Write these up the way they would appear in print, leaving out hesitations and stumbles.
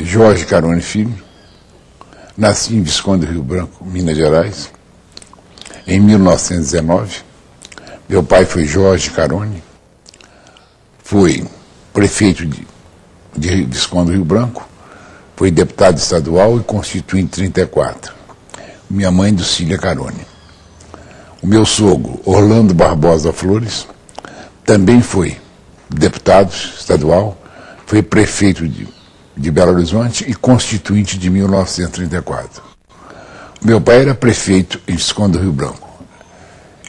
Jorge Carone Filho, nasci em Visconde Rio Branco, Minas Gerais, em 1919. Meu pai foi Jorge Carone, foi prefeito de Visconde Rio Branco, foi deputado estadual e constituinte em 1934. Minha mãe, Dulcília Carone. O meu sogro, Orlando Barbosa Flores, também foi deputado estadual, foi prefeito de Belo Horizonte e constituinte de 1934. Meu pai era prefeito em Visconde do Rio Branco.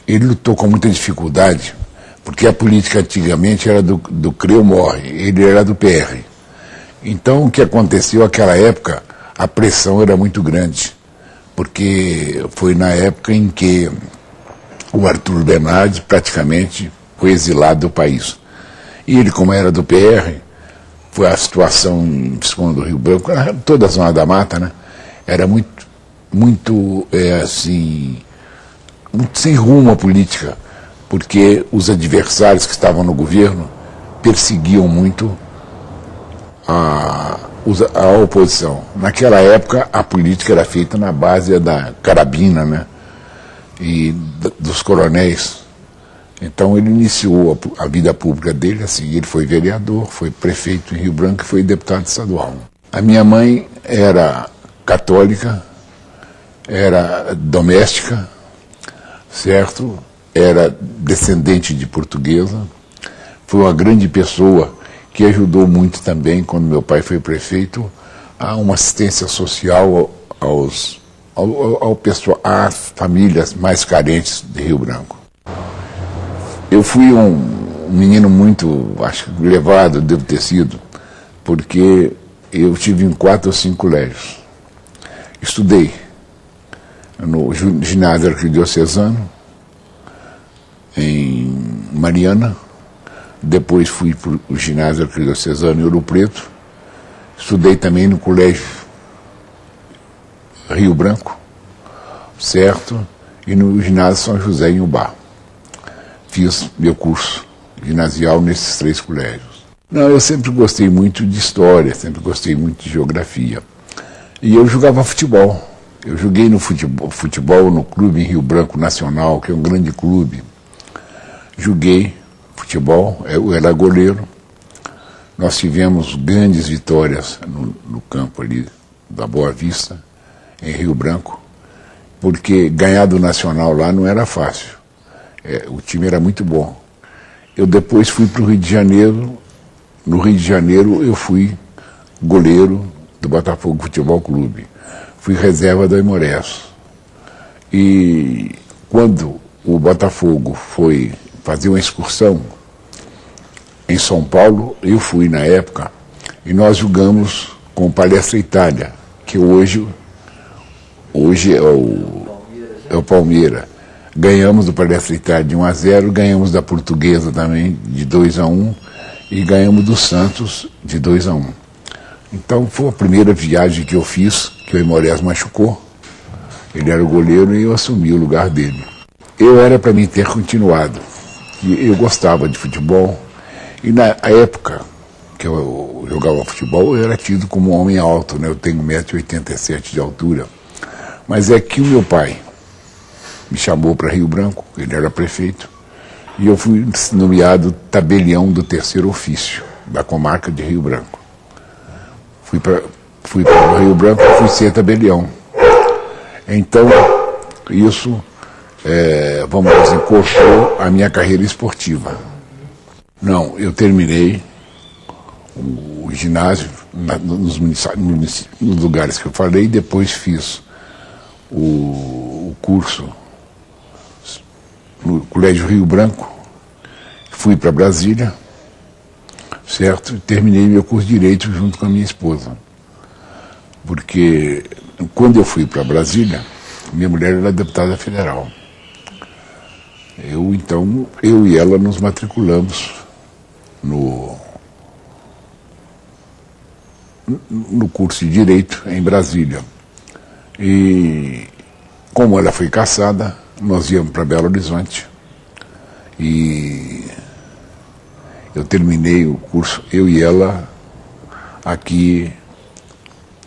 Ele lutou com muita dificuldade, porque a política antigamente era do crê ou morre, ele era do PR. Então, o que aconteceu naquela época, a pressão era muito grande, porque foi na época em que o Arthur Bernardes praticamente foi exilado do país. E ele, como era do PR, foi a situação em Visconde do Rio Branco, toda a Zona da Mata, né? Era muito sem rumo a política, porque os adversários que estavam no governo perseguiam muito a oposição. Naquela época, a política era feita na base da carabina, né? E dos coronéis. Então ele iniciou a vida pública dele assim, ele foi vereador, foi prefeito em Rio Branco e foi deputado estadual. A minha mãe era católica, era doméstica, certo? Era descendente de portuguesa, foi uma grande pessoa que ajudou muito também, quando meu pai foi prefeito, a uma assistência social ao pessoal, às famílias mais carentes de Rio Branco. Eu fui um menino muito, acho que levado, devo ter sido, porque eu tive em 4 ou 5 colégios. Estudei no ginásio arquidiocesano, em Mariana, depois fui para o ginásio arquidiocesano em Ouro Preto, estudei também no colégio Rio Branco, certo? E no ginásio São José em Ubá. Fiz meu curso ginasial nesses 3 colégios. Não, eu sempre gostei muito de história, sempre gostei muito de geografia. E eu jogava futebol. Eu joguei no futebol no clube em Rio Branco Nacional, que é um grande clube. Joguei futebol, eu era goleiro. Nós tivemos grandes vitórias no campo ali da Boa Vista, em Rio Branco, porque ganhar do Nacional lá não era fácil. O time era muito bom. Eu depois fui para o Rio de Janeiro. No Rio de Janeiro eu fui goleiro do Botafogo Futebol Clube. Fui reserva do Aimorés. E quando o Botafogo foi fazer uma excursão em São Paulo, eu fui na época, e nós jogamos com o Palestra Itália, que hoje é o Palmeiras. Ganhamos do Palestra Itália de 1-0, ganhamos da Portuguesa também de 2-1 e ganhamos do Santos de 2-1. Então foi a primeira viagem que eu fiz, que o Aimorés machucou. Ele era o goleiro e eu assumi o lugar dele. Eu era para mim ter continuado. Eu gostava de futebol e na época que eu jogava futebol eu era tido como um homem alto, né? Eu tenho 1,87 m de altura. Mas é que o meu pai me chamou para Rio Branco, ele era prefeito, e eu fui nomeado tabelião do 3º ofício da comarca de Rio Branco. Fui para Rio Branco e fui ser tabelião. Então, isso, vamos dizer, cortou a minha carreira esportiva. Não, eu terminei o ginásio nos lugares que eu falei, depois fiz o curso no Colégio Rio Branco, fui para Brasília, certo? E terminei meu curso de Direito junto com a minha esposa. Porque quando eu fui para Brasília, minha mulher era deputada federal. Eu e ela nos matriculamos no curso de Direito em Brasília. E como ela foi cassada, nós íamos para Belo Horizonte e eu terminei o curso, eu e ela, aqui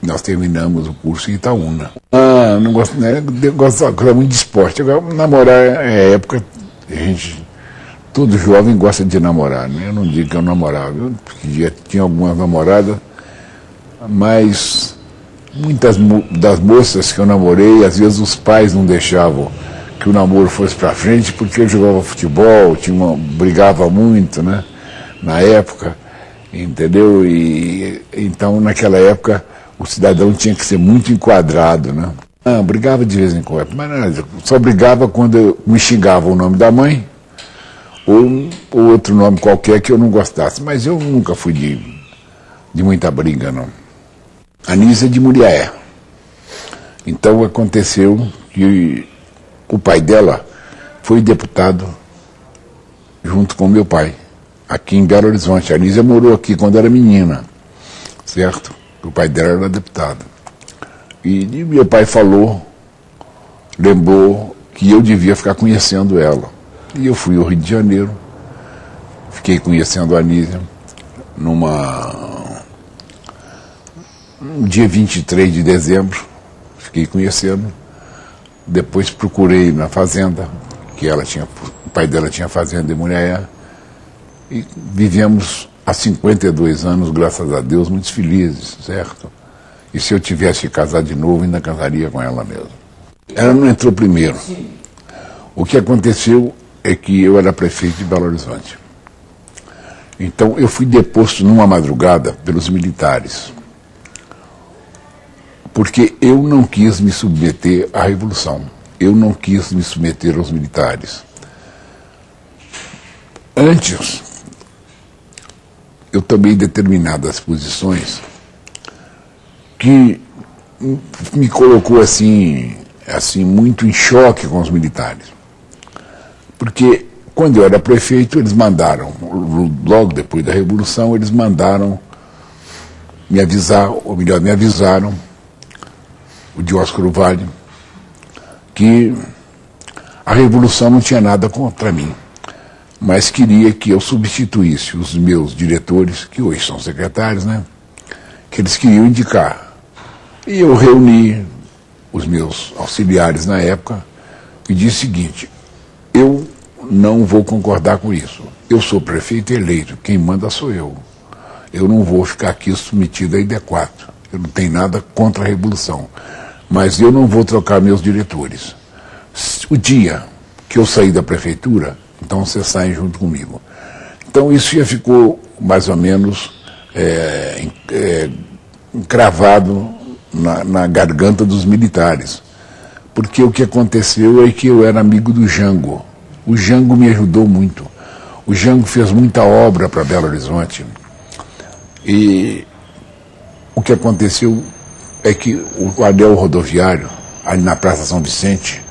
Nós terminamos o curso em Itaúna. Não gosto, né? Gosto muito de esporte. Agora, namorar é época, todo jovem gosta de namorar, né? Eu não digo que eu namorava, eu já tinha algumas namoradas, mas muitas das moças que eu namorei, às vezes os pais não deixavam que o namoro fosse para frente, porque eu jogava futebol, brigava muito, né? Na época, entendeu? E então, naquela época, o cidadão tinha que ser muito enquadrado, né? Brigava de vez em quando, mas não, só brigava quando me xingava o nome da mãe ou outro nome qualquer que eu não gostasse. Mas eu nunca fui de muita briga, não. Anísia é de Muriaé. Então aconteceu que o pai dela foi deputado junto com meu pai, aqui em Belo Horizonte. A Anísia morou aqui quando era menina, certo? O pai dela era deputado. E meu pai lembrou que eu devia ficar conhecendo ela. E eu fui ao Rio de Janeiro, fiquei conhecendo a Anísia no dia 23 de dezembro, fiquei conhecendo. Depois procurei na fazenda, o pai dela tinha fazenda em Muriaé, e vivemos há 52 anos, graças a Deus, muito felizes, certo? E se eu tivesse que casar de novo, ainda casaria com ela mesmo. Ela não entrou primeiro. O que aconteceu é que eu era prefeito de Belo Horizonte. Então eu fui deposto numa madrugada pelos militares, porque eu não quis me submeter à Revolução. Eu não quis me submeter aos militares. Antes, eu tomei determinadas posições que me colocou assim muito em choque com os militares. Porque quando eu era prefeito, eles mandaram, logo depois da Revolução, eles mandaram me avisar, ou melhor, me avisaram, o Dióscoro Vale, que a Revolução não tinha nada contra mim, mas queria que eu substituísse os meus diretores, que hoje são secretários, né, que eles queriam indicar. E eu reuni os meus auxiliares na época e disse o seguinte: eu não vou concordar com isso. Eu sou prefeito eleito, quem manda sou eu. Eu não vou ficar aqui submetido a ID4. Eu não tenho nada contra a Revolução, mas eu não vou trocar meus diretores. O dia que eu sair da prefeitura, então vocês saem junto comigo. Então isso já ficou mais ou menos encravado na garganta dos militares. Porque o que aconteceu é que eu era amigo do Jango. O Jango me ajudou muito. O Jango fez muita obra para Belo Horizonte. E o que aconteceu é que o anel rodoviário, ali na Praça São Vicente,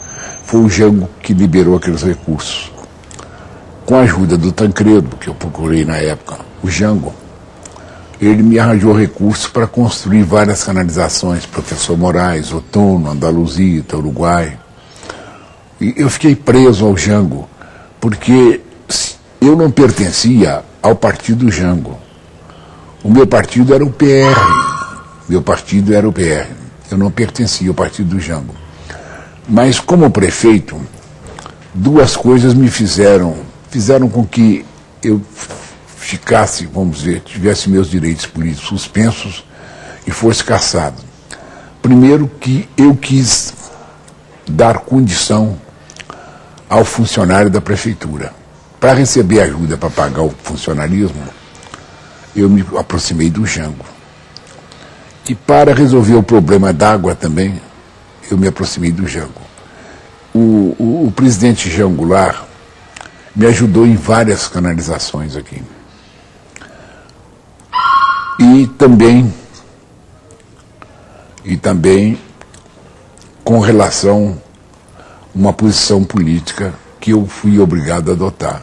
foi o Jango que liberou aqueles recursos. Com a ajuda do Tancredo, que eu procurei na época, o Jango, ele me arranjou recursos para construir várias canalizações, Professor Moraes, Outono, Andaluzia, Uruguai. E eu fiquei preso ao Jango, porque eu não pertencia ao partido Jango. O meu partido era o PR. Eu não pertencia ao partido do Jango. Mas como prefeito, duas coisas me fizeram com que eu ficasse, vamos dizer, tivesse meus direitos políticos suspensos e fosse cassado. Primeiro, que eu quis dar condição ao funcionário da prefeitura. Para receber ajuda para pagar o funcionalismo, eu me aproximei do Jango. E para resolver o problema d'água também, eu me aproximei do Jango. O presidente Jean Goulart me ajudou em várias canalizações aqui. E também com relação a uma posição política que eu fui obrigado a adotar.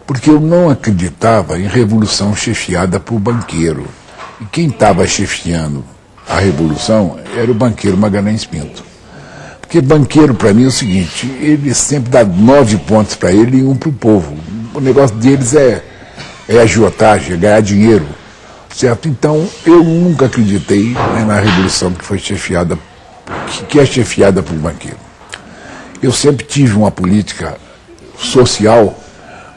Porque eu não acreditava em revolução chefiada por banqueiro. E quem estava chefiando a revolução era o banqueiro Magalhães Pinto. Porque banqueiro, para mim, é o seguinte: ele sempre dá 9 pontos para ele e 1 para o povo. O negócio deles é agiotagem, é ganhar dinheiro. certo? Então, eu nunca acreditei, né, na revolução que foi chefiada, que é chefiada por banqueiro. Eu sempre tive uma política social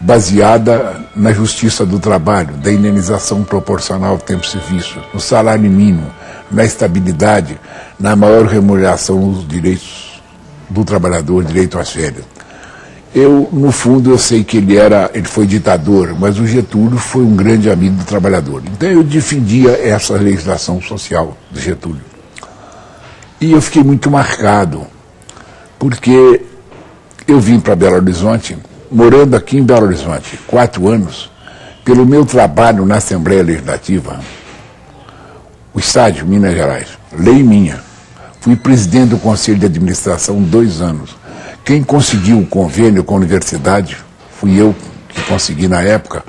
baseada na justiça do trabalho, da indenização proporcional ao tempo de serviço, no salário mínimo, na estabilidade, na maior remuneração dos direitos do trabalhador, direito às férias. Eu, no fundo, eu sei que ele foi ditador, mas o Getúlio foi um grande amigo do trabalhador. Então eu defendia essa legislação social do Getúlio. E eu fiquei muito marcado, porque eu vim para Belo Horizonte, morando aqui em Belo Horizonte, 4 anos, pelo meu trabalho na Assembleia Legislativa, o Estádio, Minas Gerais, lei minha. Fui presidente do Conselho de Administração 2 anos. Quem conseguiu o convênio com a universidade fui eu que consegui na época,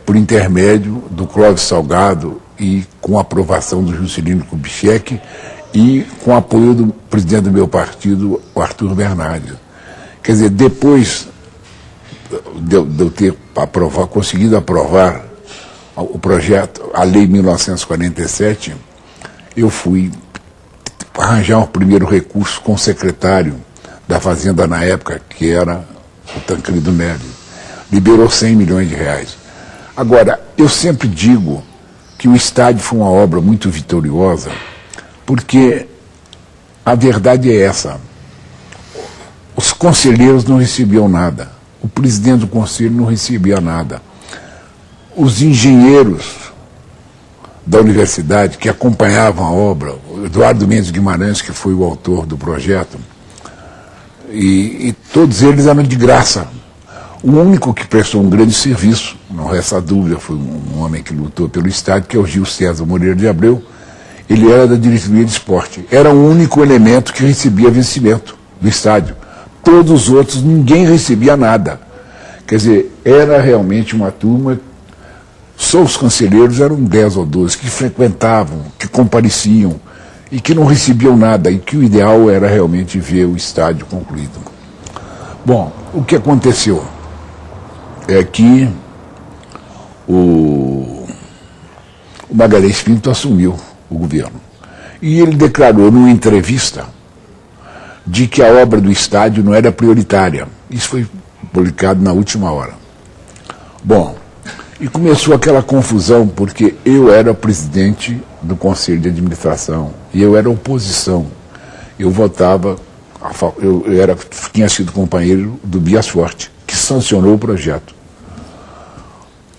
por intermédio do Clóvis Salgado e com a aprovação do Juscelino Kubitschek e com o apoio do presidente do meu partido, o Arthur Bernardes. Quer dizer, depois de eu ter conseguido aprovar o projeto, a Lei 1947, eu fui arranjar um primeiro recurso com o secretário da Fazenda na época, que era o Tancredo Neves. Liberou 100 milhões de reais. Agora, eu sempre digo que o estádio foi uma obra muito vitoriosa, porque a verdade é essa. Os conselheiros não recebiam nada. O presidente do conselho não recebia nada. Os engenheiros da universidade que acompanhavam a obra, o Eduardo Mendes Guimarães, que foi o autor do projeto, e todos eles eram de graça. O único que prestou um grande serviço, não resta dúvida, foi um homem que lutou pelo estádio, que é o Gil César Moreira de Abreu. Ele era da diretoria de esporte. Era o único elemento que recebia vencimento do estádio. Todos os outros, ninguém recebia nada. Quer dizer, era realmente uma turma, só os conselheiros eram 10 ou 12, que frequentavam, que compareciam e que não recebiam nada, e que o ideal era realmente ver o estádio concluído. Bom, o que aconteceu é que o Magalhães Pinto assumiu o governo. E ele declarou numa entrevista de que a obra do estádio não era prioritária. Isso foi publicado na última hora. Bom, e começou aquela confusão, porque eu era presidente do Conselho de Administração e eu era oposição. Eu votava, tinha sido companheiro do Bias Forte, que sancionou o projeto.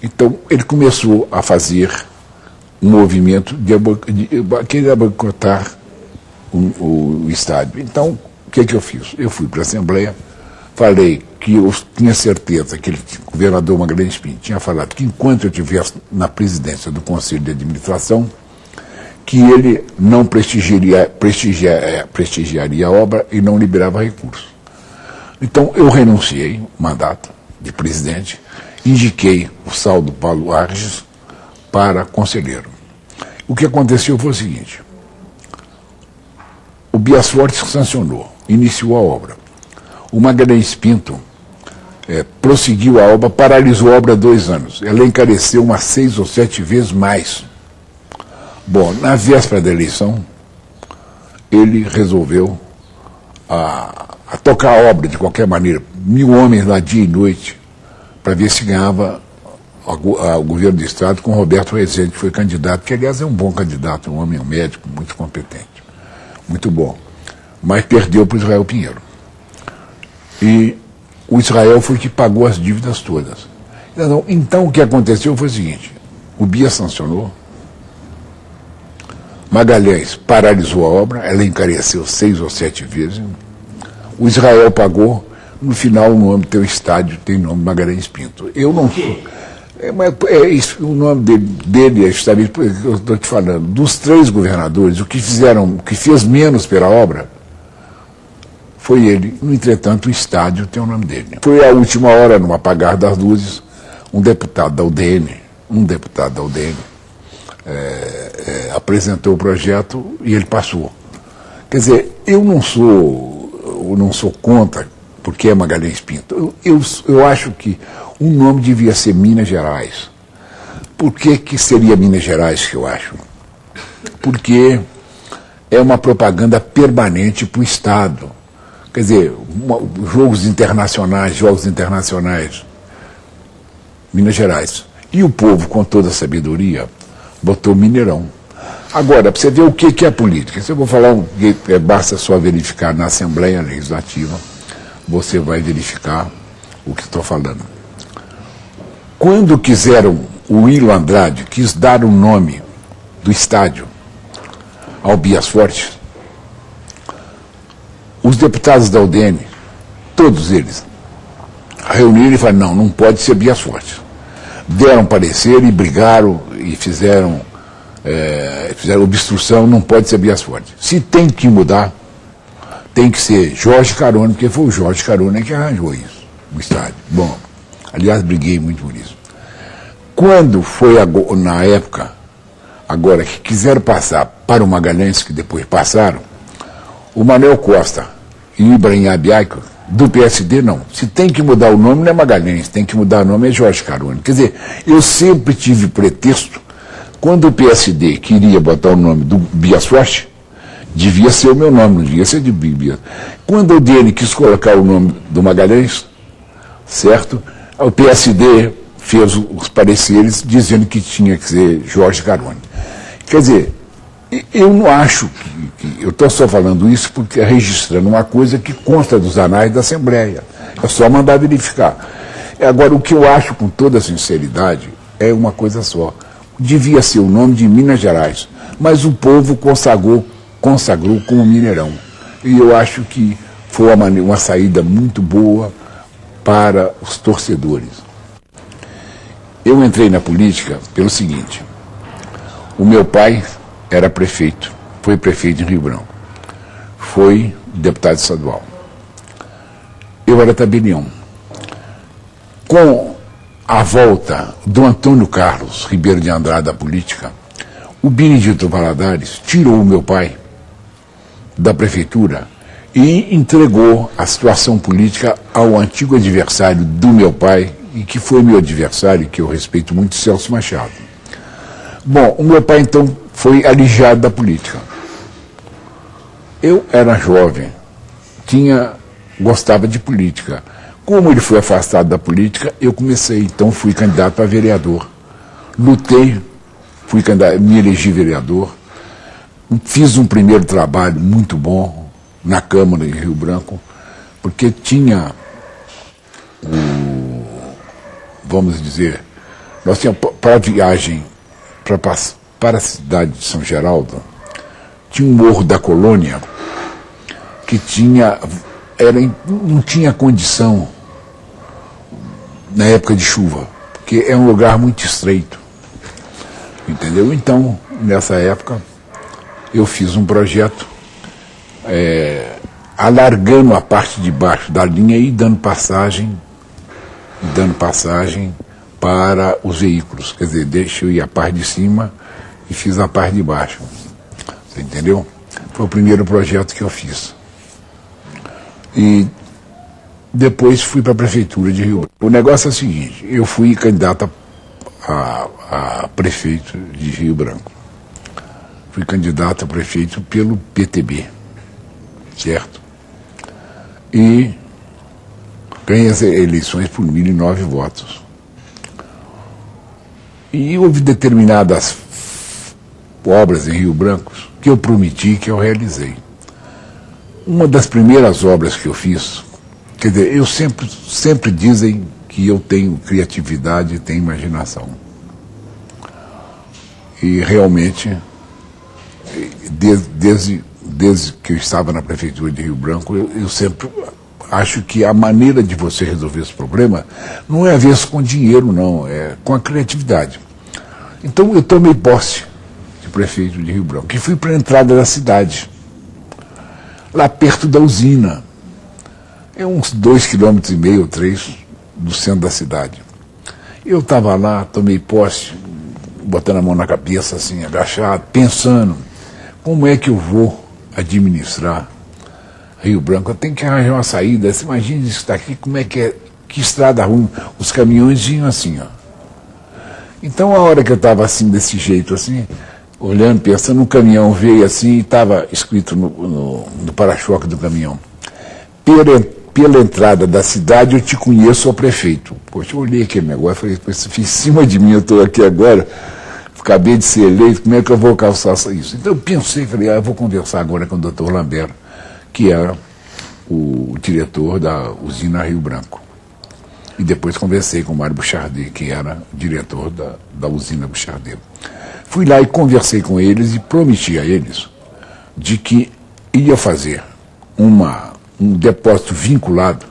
Então, ele começou a fazer um movimento de querer boicotar o estádio. Então, o que eu fiz? Eu fui para a Assembleia, falei que eu tinha certeza que o governador Magalhães Pinto tinha falado que enquanto eu estivesse na presidência do Conselho de Administração, que ele não prestigiaria a obra e não liberava recursos. Então, eu renunciei ao mandato de presidente, indiquei o Saulo Paulo Arges para conselheiro. O que aconteceu foi o seguinte: o Bias Forte sancionou, iniciou a obra. O Magalhães Pinto prosseguiu a obra, paralisou a obra 2 anos. Ela encareceu umas 6 ou 7 vezes mais. Bom, na véspera da eleição, ele resolveu a tocar a obra de qualquer maneira. 1000 homens lá dia e noite, para ver se ganhava o governo do Estado com Roberto Rezende, que foi candidato, que aliás é um bom candidato, um homem, um médico muito competente, muito bom. Mas perdeu para o Israel Pinheiro. E o Israel foi que pagou as dívidas todas. Então o que aconteceu foi o seguinte: o Bias sancionou, Magalhães paralisou a obra, ela encareceu 6 ou 7 vezes, o Israel pagou, no final o nome do teu estádio tem nome Magalhães Pinto. Eu não sou. O nome dele é justamente por que eu estou te falando. Dos 3 governadores, o que fez menos pela obra foi ele. No entretanto, o estádio tem o nome dele. Foi a última hora, no apagar das luzes, um deputado da UDN apresentou o projeto e ele passou. Quer dizer, eu não sou contra porque é Magalhães Pinto. Eu acho que o nome devia ser Minas Gerais. Por que seria Minas Gerais, que eu acho? Porque é uma propaganda permanente para o Estado. Quer dizer, jogos internacionais, Minas Gerais. E o povo, com toda a sabedoria, botou Mineirão. Agora, para você ver o que é política, se eu vou falar, basta só verificar na Assembleia Legislativa, você vai verificar o que estou falando. Quando quiseram, o Willo Andrade quis dar o nome do estádio ao Bias Forte, os deputados da UDN, todos eles, reuniram e falaram, não pode ser Bias Forte. Deram parecer e brigaram e fizeram obstrução, não pode ser Bias Forte. Se tem que mudar, tem que ser Jorge Carone, porque foi o Jorge Carone que arranjou isso, o estádio. Bom, aliás, briguei muito por isso. Quando foi na época, agora que quiseram passar para o Magalhães, que depois passaram, o Manuel Costa e o Ibrahim Abiaico, do PSD, não. Se tem que mudar o nome, não é Magalhães, tem que mudar o nome, é Jorge Carone. Quer dizer, eu sempre tive pretexto, quando o PSD queria botar o nome do Bias Forte, devia ser o meu nome, não devia ser de Bias. Quando o DN quis colocar o nome do Magalhães, certo? O PSD fez os pareceres dizendo que tinha que ser Jorge Carone. Quer dizer, eu não acho que eu estou só falando isso porque registrando uma coisa que consta dos anais da Assembleia. É só mandar verificar. Agora, o que eu acho com toda sinceridade é uma coisa só. Devia ser o nome de Minas Gerais, mas o povo consagrou como Mineirão. E eu acho que foi uma saída muito boa para os torcedores. Eu entrei na política pelo seguinte: o meu pai era prefeito, foi prefeito em Rio Branco, foi deputado estadual. Eu era tabelião. Com a volta do Antônio Carlos Ribeiro de Andrade da política, o Benedito Valadares tirou o meu pai da prefeitura e entregou a situação política ao antigo adversário do meu pai, e que foi meu adversário, que eu respeito muito, Celso Machado. Bom, o meu pai, então, foi alijado da política. Eu era jovem, gostava de política. Como ele foi afastado da política, eu comecei, então fui candidato a vereador. Lutei, me elegi vereador, fiz um primeiro trabalho muito bom na Câmara em Rio Branco, porque tinha vamos dizer, nós tínhamos para a viagem para a cidade de São Geraldo, tinha um morro da Colônia que não tinha condição na época de chuva, porque é um lugar muito estreito, entendeu? Então, nessa época, eu fiz um projeto alargando a parte de baixo da linha e dando passagem para os veículos. Quer dizer, deixei eu ir a parte de cima e fiz a parte de baixo. Você entendeu? Foi o primeiro projeto que eu fiz. E depois fui para a Prefeitura de Rio Branco. O negócio é o seguinte: eu fui candidato a prefeito de Rio Branco. Fui candidato a prefeito pelo PTB, certo? E ganhei as eleições por 1.009 votos. E houve determinadas obras em Rio Branco que eu prometi, que eu realizei. Uma das primeiras obras que eu fiz, quer dizer, eu sempre dizem que eu tenho criatividade e tenho imaginação. E realmente, desde que eu estava na Prefeitura de Rio Branco, eu sempre acho que a maneira de você resolver esse problema não é a vez com dinheiro, não, é com a criatividade. Então eu tomei posse de prefeito de Rio Branco e fui para a entrada da cidade, lá perto da usina. É uns 2,5 km, 3 do centro da cidade. Eu estava lá, tomei posse, botando a mão na cabeça, assim, agachado, pensando, como é que eu vou administrar Rio Branco? Eu tenho que arranjar uma saída. Você imagina isso daqui, como é que é, que estrada ruim. Os caminhões vinham assim, ó. Então, a hora que eu estava assim, desse jeito, assim, olhando, pensando, um caminhão veio assim e estava escrito no para-choque do caminhão: pela entrada da cidade eu te conheço, ao prefeito. Poxa, eu olhei aquele negócio e falei, isso fica em cima de mim, eu estou aqui agora, acabei de ser eleito, como é que eu vou calçar isso? Então eu pensei, falei, eu vou conversar agora com o doutor Lambert, que era o diretor da usina Rio Branco. E depois conversei com o Mário Bouchardet, que era o diretor da usina Bouchardet. Fui lá e conversei com eles e prometi a eles de que ia fazer um depósito vinculado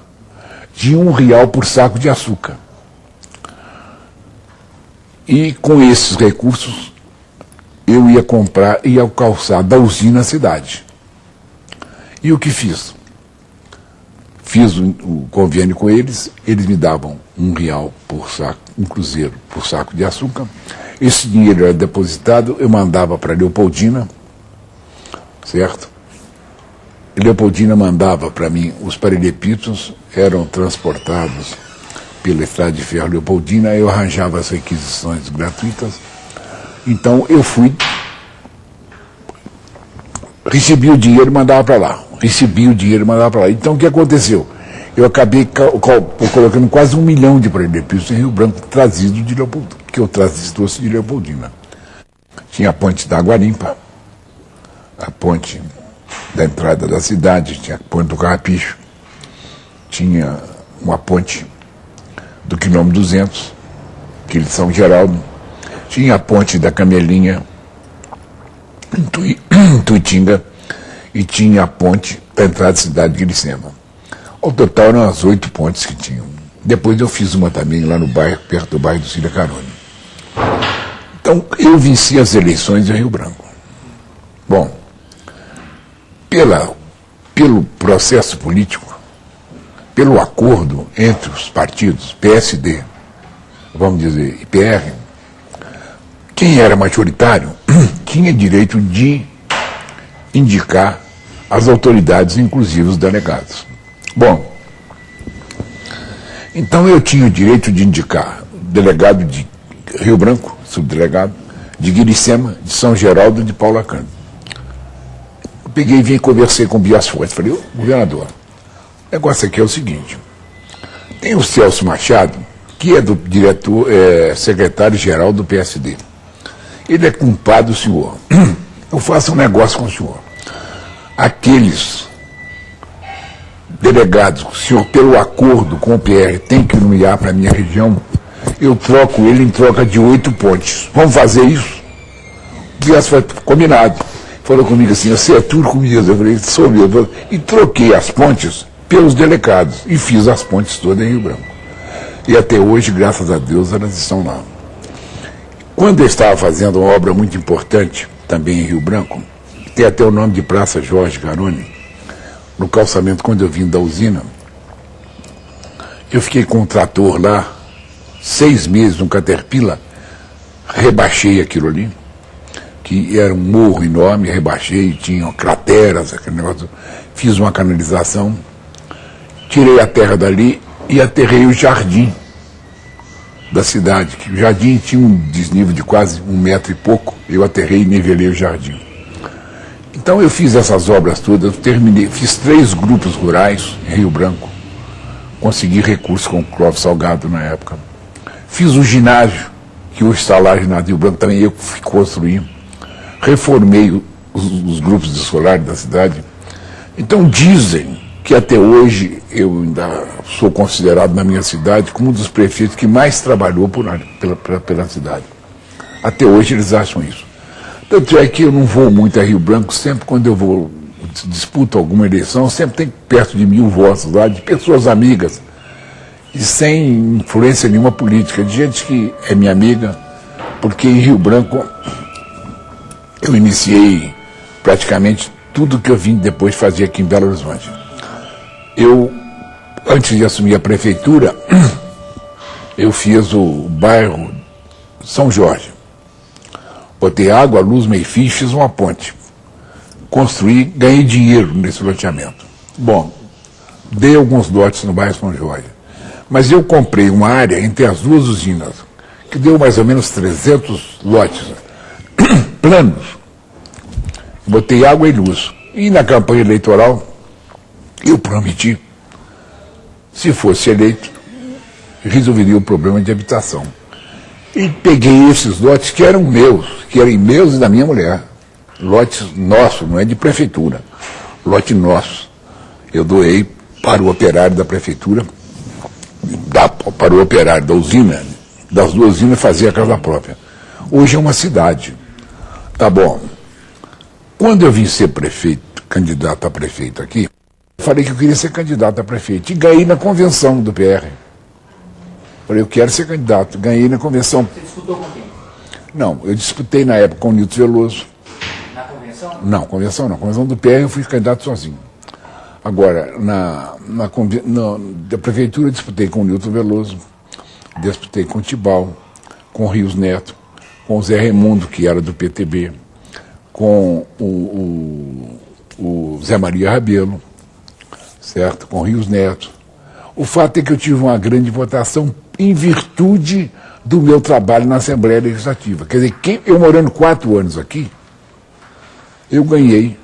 de R$1 por saco de açúcar. E com esses recursos eu ia comprar, ia calçar da usina à cidade. E o que fiz? Fiz o convênio com eles, eles me davam R$1 por saco, R$1 por saco de açúcar. Esse dinheiro era depositado, eu mandava para Leopoldina, certo? Leopoldina mandava para mim os paralelepípedos, eram transportados pela estrada de ferro Leopoldina, eu arranjava as requisições gratuitas. Então eu fui, recebi o dinheiro e mandava para lá. Então o que aconteceu? Eu acabei colocando quase 1 milhão de paralelepípedos em Rio Branco, trazido de Leopoldina, que eu trouxe de Leopoldina. Tinha a ponte da Água Limpa, a ponte da entrada da cidade, tinha a ponte do Carrapicho, tinha uma ponte do quilômetro 200, aquele de São Geraldo, tinha a ponte da Camelinha, em Tuitinga, e tinha a ponte da entrada da cidade de Iricema. Ao total eram as 8 pontes que tinham. Depois eu fiz uma também lá no bairro, perto do bairro do Cília Carone. Então eu venci as eleições em Rio Branco. Bom, pelo processo político, pelo acordo entre os partidos, PSD, vamos dizer, e PR, quem era majoritário tinha direito de indicar as autoridades, inclusive os delegados. Bom, então eu tinha o direito de indicar delegado de Rio Branco, subdelegado, de Iricema, de São Geraldo e de Paula Cândido. Peguei e vim e conversei com o Bias Forte. Falei, governador, o negócio aqui é o seguinte: tem o Celso Machado, que é do secretário-geral do PSD. Ele é culpado do senhor. Eu faço um negócio com o senhor. Aqueles delegados que o senhor, pelo acordo com o PR, tem que nomear para a minha região, eu troco ele em troca de 8 pontes. Vamos fazer isso? O Bias foi combinado. Falou comigo assim, você é tudo comigo. Eu falei, sou meu. E troquei as pontes pelos delegados e fiz as pontes todas em Rio Branco. E até hoje, graças a Deus, elas estão lá. Quando eu estava fazendo uma obra muito importante, também em Rio Branco, tem até o nome de Praça Jorge Carone, no calçamento, quando eu vim da usina, eu fiquei com um trator lá, 6 meses, um Caterpillar, rebaixei aquilo ali, que era um morro enorme, rebaixei, tinha crateras, aquele negócio, fiz uma canalização, tirei a terra dali e aterrei o jardim da cidade, que o jardim tinha um desnível de quase 1 metro e pouco, eu aterrei e nivelei o jardim. Então eu fiz essas obras todas, terminei, fiz 3 grupos rurais em Rio Branco, consegui recursos com o Clóvis Salgado na época. Fiz o ginásio, que hoje está lá, ginásio Rio Branco, também eu fui construir. Reformei os grupos escolares da cidade. Então dizem que até hoje eu ainda sou considerado na minha cidade como um dos prefeitos que mais trabalhou pela cidade. Até hoje eles acham isso. Tanto é que eu não vou muito a Rio Branco, sempre quando eu vou disputo alguma eleição, sempre tem perto de 1000 votos lá, de pessoas amigas, e sem influência nenhuma política, de gente que é minha amiga, porque em Rio Branco eu iniciei praticamente tudo que eu vim depois fazer aqui em Belo Horizonte. Eu, antes de assumir a prefeitura, eu fiz o bairro São Jorge. Botei água, luz, meio-fio, fiz uma ponte. Construí, ganhei dinheiro nesse loteamento. Bom, dei alguns lotes no bairro São Jorge. Mas eu comprei uma área entre as 2 usinas, que deu mais ou menos 300 lotes planos. Botei água e luz. E na campanha eleitoral, eu prometi, se fosse eleito, resolveria o problema de habitação. E peguei esses lotes que eram meus e da minha mulher. Lotes nossos, não é de prefeitura. Lote nosso. Eu doei para o operário da prefeitura, para o operário da usina, das duas usinas fazer a casa própria. Hoje é uma cidade. Tá bom. Quando eu vim ser prefeito, candidato a prefeito aqui, falei que eu queria ser candidato a prefeito. E ganhei na convenção do PR. Falei, eu quero ser candidato. Ganhei na convenção. Você disputou com quem? Não, eu disputei na época com o Nilton Veloso. Na convenção? Não, convenção não. Convenção do PR eu fui candidato sozinho. Agora, da prefeitura eu disputei com o Nilton Veloso, disputei com o Tibau, com o Rios Neto, com o Zé Raimundo, que era do PTB, com o Zé Maria Rabelo, certo? Com o Rios Neto. O fato é que eu tive uma grande votação em virtude do meu trabalho na Assembleia Legislativa. Quer dizer, eu morando 4 anos aqui, eu ganhei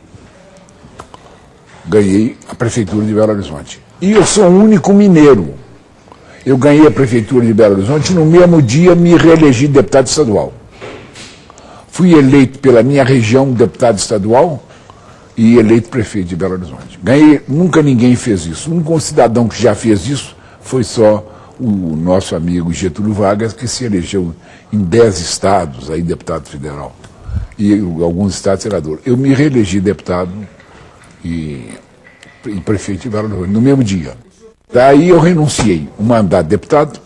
a Prefeitura de Belo Horizonte. E eu sou o único mineiro. Eu ganhei a Prefeitura de Belo Horizonte, no mesmo dia me reelegi deputado estadual. Fui eleito pela minha região deputado estadual e eleito prefeito de Belo Horizonte. Ganhei, nunca ninguém fez isso. O único cidadão que já fez isso foi só o nosso amigo Getúlio Vargas, que se elegeu em 10 estados, aí deputado federal, e alguns estados senador. Eu me reelegi deputado e prefeito de Belo Horizonte, no mesmo dia. Daí eu renunciei o mandato de deputado,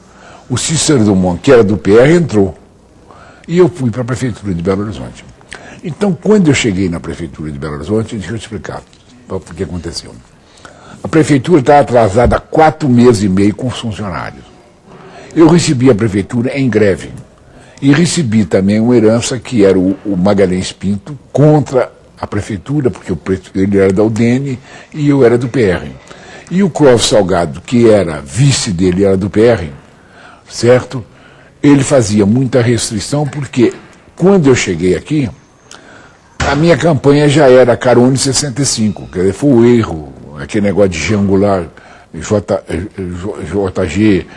o Cícero Dumont, que era do PR, entrou. E eu fui para a Prefeitura de Belo Horizonte. Então, quando eu cheguei na Prefeitura de Belo Horizonte, deixa eu te explicar o que aconteceu. A Prefeitura estava atrasada há 4 meses e meio com os funcionários. Eu recebi a Prefeitura em greve. E recebi também uma herança que era o Magalhães Pinto contra a Prefeitura, porque ele era da UDN e eu era do PR. E o Clóvis Salgado, que era vice dele, era do PR, certo? Ele fazia muita restrição, porque quando eu cheguei aqui, a minha campanha já era Carone 65, quer dizer, foi o erro, aquele negócio de G angular, JG,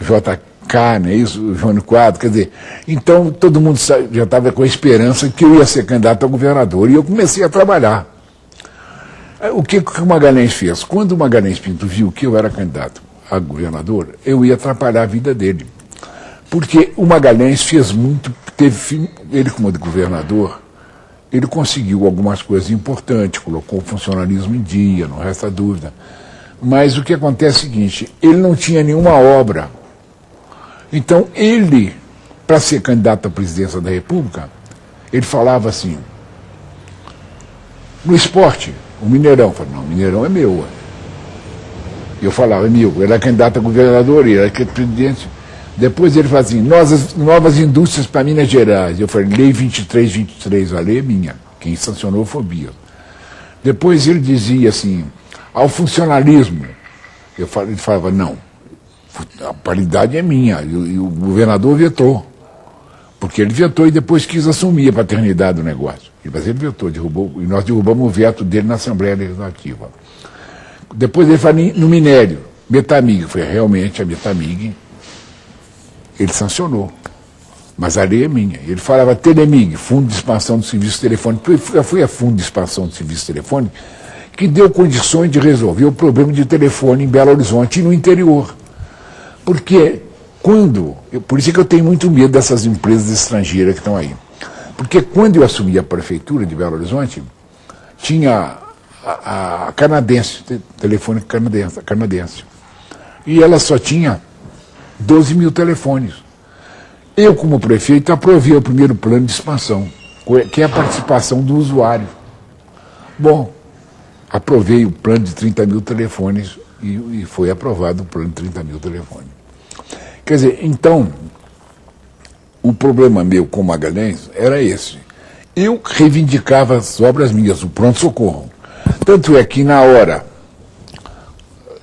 JK, né, isso, Jônio Quadro, quer dizer, então todo mundo já estava com a esperança que eu ia ser candidato a governador, e eu comecei a trabalhar. O que o Magalhães fez? Quando o Magalhães Pinto viu que eu era candidato a governador, eu ia atrapalhar a vida dele. Porque o Magalhães fez muito, ele como governador, ele conseguiu algumas coisas importantes, colocou o funcionalismo em dia, não resta dúvida. Mas o que acontece é o seguinte, ele não tinha nenhuma obra. Então ele, para ser candidato à presidência da República, ele falava assim, no esporte, o Mineirão, eu falei, não, o Mineirão é meu. Eu falava, é meu, ele era candidato a governador, ele era presidente. Depois ele falava assim, novas indústrias para Minas Gerais. Eu falei, lei 2323, a lei é minha. Quem sancionou foi o Bias. Depois ele dizia assim, ao funcionalismo. Ele falava, não, a paridade é minha. E o governador vetou. Porque ele vetou e depois quis assumir a paternidade do negócio. Mas ele vetou, derrubou, e nós derrubamos o veto dele na Assembleia Legislativa. Depois ele falou no minério, Metamig, foi realmente a Metamig, ele sancionou, mas a lei é minha. Ele falava Telemig, Fundo de Expansão do Serviço Telefônico, foi a Fundo de Expansão do Serviço Telefônico que deu condições de resolver o problema de telefone em Belo Horizonte e no interior. Porque por isso é que eu tenho muito medo dessas empresas estrangeiras que estão aí. Porque quando eu assumi a prefeitura de Belo Horizonte, tinha a canadense, telefone canadense. E ela só tinha 12 mil telefones. Eu, como prefeito, aprovei o primeiro plano de expansão, que é a participação do usuário. Bom, aprovei o plano de 30 mil telefones e foi aprovado o plano de 30 mil telefones. Quer dizer, então, o problema meu com Magalhães era esse. Eu reivindicava as obras minhas, o pronto-socorro. Tanto é que na hora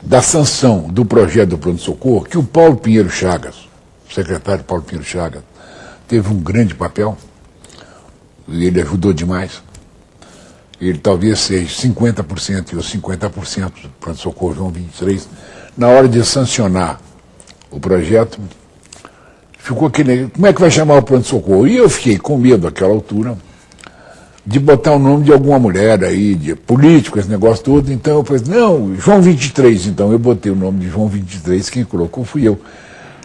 da sanção do projeto do pronto-socorro, que o Paulo Pinheiro Chagas, o secretário Paulo Pinheiro Chagas, teve um grande papel, e ele ajudou demais. Ele talvez seja 50% ou 50% do pronto-socorro João 23, na hora de sancionar o projeto, ficou aquele, como é que vai chamar o pronto-socorro? E eu fiquei com medo, naquela altura, de botar o nome de alguma mulher aí, de político, esse negócio todo. Então eu falei, não, João 23, então eu botei o nome de João 23, quem colocou fui eu.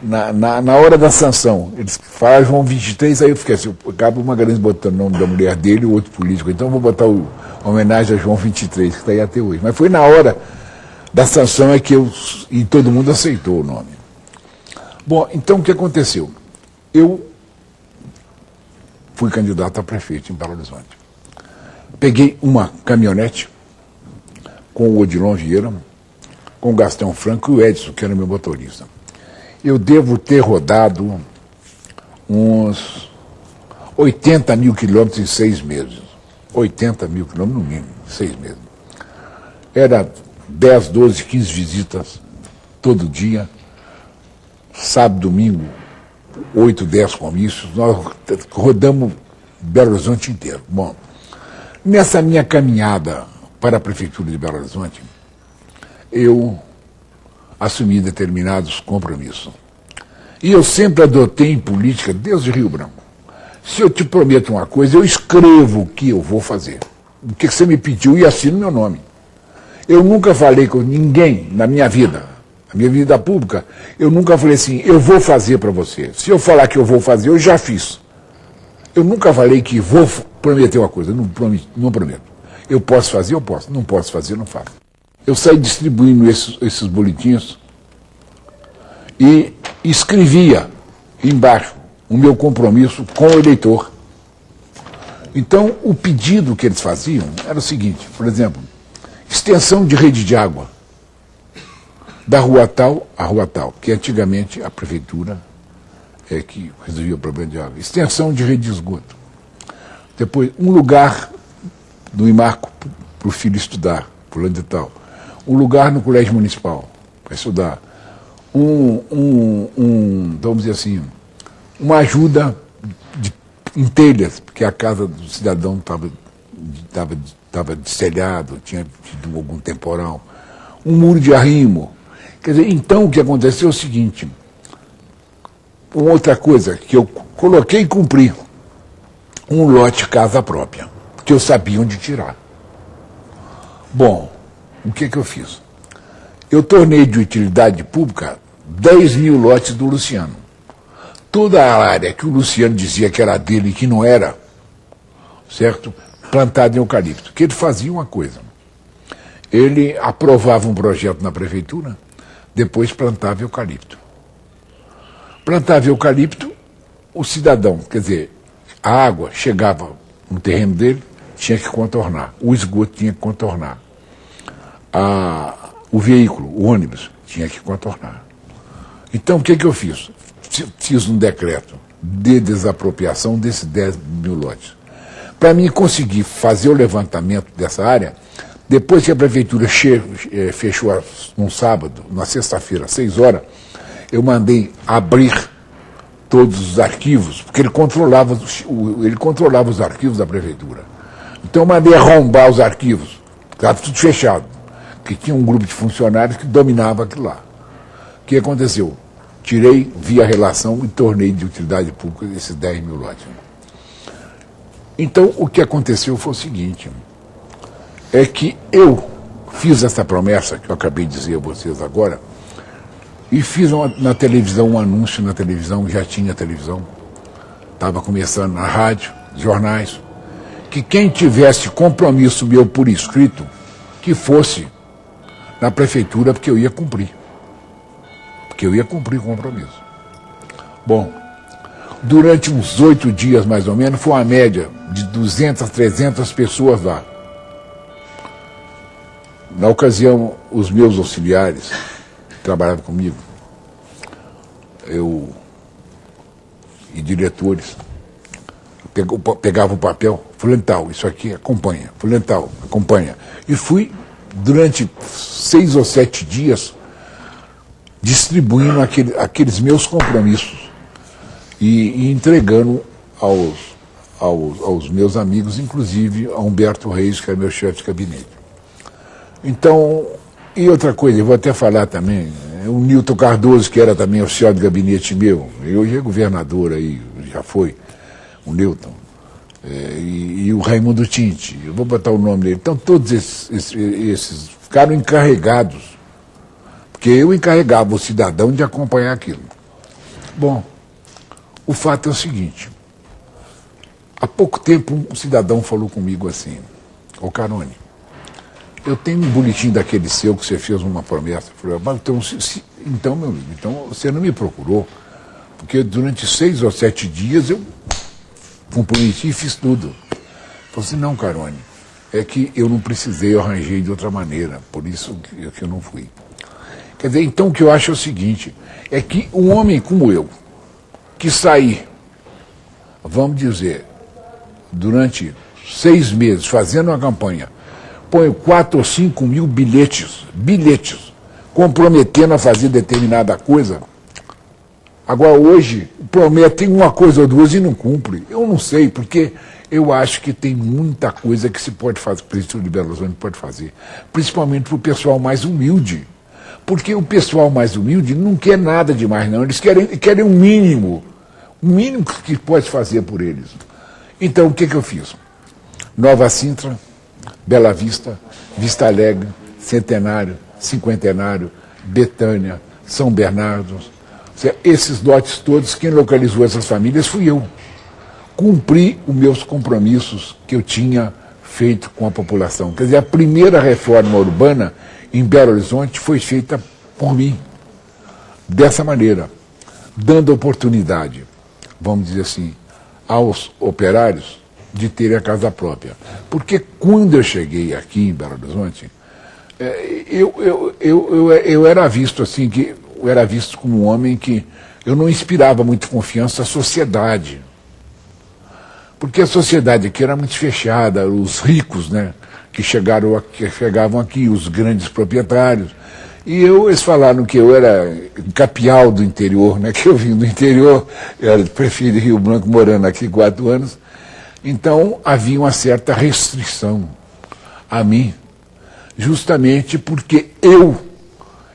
Na hora da sanção, eles falaram João 23, aí eu fiquei assim, acaba o Magalhães botando o nome da mulher dele e o outro político, então eu vou botar a homenagem a João 23, que está aí até hoje. Mas foi na hora da sanção é que e todo mundo aceitou o nome. Bom, então o que aconteceu? Eu fui candidato a prefeito em Belo Horizonte. Peguei uma caminhonete com o Odilon Vieira, com o Gastão Franco e o Edson, que era meu motorista. Eu devo ter rodado uns 80 mil quilômetros em 6 meses. 80 mil quilômetros no mínimo, 6 meses. Era 10, 12, 15 visitas todo dia. Sábado, domingo, 8, 10 comícios. Nós rodamos Belo Horizonte inteiro. Bom, nessa minha caminhada para a Prefeitura de Belo Horizonte, eu assumi determinados compromissos. E eu sempre adotei em política, desde Rio Branco. Se eu te prometo uma coisa, eu escrevo o que eu vou fazer. O que você me pediu e assino meu nome. Eu nunca falei com ninguém na minha vida pública, eu nunca falei assim, eu vou fazer para você. Se eu falar que eu vou fazer, eu já fiz. Eu nunca falei que vou prometer uma coisa, não prometo. Eu posso fazer, eu posso. Não posso fazer, não faço. Eu saí distribuindo esses boletins e escrevia embaixo o meu compromisso com o eleitor. Então, o pedido que eles faziam era o seguinte, por exemplo, extensão de rede de água da rua tal à rua tal, que antigamente a prefeitura é que resolvia o problema de água. Extensão de rede de esgoto. Depois, um lugar no Imarco para o filho estudar, fulano de tal. Um lugar no colégio municipal para estudar. Vamos dizer assim, uma ajuda em telhas, porque a casa do cidadão estava destelhado, tinha tido algum temporal. Um muro de arrimo. Quer dizer, então o que aconteceu é o seguinte, uma outra coisa que eu coloquei e cumpri, um lote casa própria, porque eu sabia onde tirar. Bom, o que eu fiz? Eu tornei de utilidade pública 10 mil lotes do Luciano. Toda a área que o Luciano dizia que era dele e que não era, certo? Plantada em eucalipto. Que ele fazia uma coisa. Ele aprovava um projeto na prefeitura, depois plantava eucalipto. Plantava eucalipto, o cidadão, quer dizer, a água chegava no terreno dele, tinha que contornar. O esgoto tinha que contornar. O veículo, o ônibus, tinha que contornar. Então, o que eu fiz? Fiz um decreto de desapropriação desses 10 mil lotes. Para mim conseguir fazer o levantamento dessa área, depois que a prefeitura fechou num sábado, na sexta-feira, às 6 horas, eu mandei abrir todos os arquivos, porque ele controlava os arquivos da prefeitura. Então eu mandei arrombar os arquivos, estava tudo fechado, porque tinha um grupo de funcionários que dominava aquilo lá. O que aconteceu? Tirei via relação e tornei de utilidade pública esses 10 mil lotes. Então o que aconteceu foi o seguinte, é que eu fiz essa promessa, que eu acabei de dizer a vocês agora, e fiz na televisão um anúncio na televisão, já tinha televisão, estava começando na rádio, jornais, que quem tivesse compromisso meu por escrito, que fosse na prefeitura, porque eu ia cumprir. Porque eu ia cumprir o compromisso. Bom, durante uns 8 dias, mais ou menos, foi uma média de 200, 300 pessoas lá. Na ocasião, os meus auxiliares que trabalhavam comigo, e diretores, pegavam o papel, fulano tal, isso aqui acompanha, fulano tal, acompanha. E fui durante 6 ou 7 dias, distribuindo aqueles meus compromissos e entregando aos meus amigos, inclusive a Humberto Reis, que era meu chefe de gabinete. Então, e outra coisa, eu vou até falar também, o Nilton Cardoso, que era também oficial de gabinete meu, hoje é governador aí, já foi, o Nilton, e o Raimundo Tinti, eu vou botar o nome dele. Então, todos esses ficaram encarregados, porque eu encarregava o cidadão de acompanhar aquilo. Bom, o fato é o seguinte, há pouco tempo um cidadão falou comigo assim: ô Carone, eu tenho um boletim daquele seu que você fez uma promessa. Eu falei, então, meu amigo, então você não me procurou, porque durante 6 ou 7 dias eu comprometi e fiz tudo. Eu falei assim, não, Carone, é que eu não precisei, eu arranjei de outra maneira, por isso que eu não fui. Quer dizer, então o que eu acho é o seguinte, é que um homem como eu, que sair, vamos dizer, durante 6 meses fazendo uma campanha, põe 4 ou 5 mil bilhetes, comprometendo a fazer determinada coisa. Agora hoje prometem uma coisa ou duas e não cumpre. Eu não sei, porque eu acho que tem muita coisa que se pode fazer, que o Prefeitura de Belo Horizonte pode fazer, principalmente para o pessoal mais humilde. Porque o pessoal mais humilde não quer nada demais, não. Eles querem um mínimo que pode fazer por eles. Então, o que eu fiz? Nova Sintra, Bela Vista, Vista Alegre, Centenário, Cinquentenário, Betânia, São Bernardo, esses lotes todos, quem localizou essas famílias fui eu. Cumpri os meus compromissos que eu tinha feito com a população. Quer dizer, a primeira reforma urbana em Belo Horizonte foi feita por mim, dessa maneira, dando oportunidade, vamos dizer assim, aos operários de terem a casa própria. Porque quando eu cheguei aqui em Belo Horizonte, eu era visto assim, que eu era visto como um homem que eu não inspirava muito confiança à sociedade. Porque a sociedade aqui era muito fechada, os ricos, né, que chegavam aqui, os grandes proprietários. E eles falaram que eu era capial do interior, né, que eu vim do interior, eu era prefeito de Rio Branco, morando aqui 4 anos. Então havia uma certa restrição a mim, justamente porque eu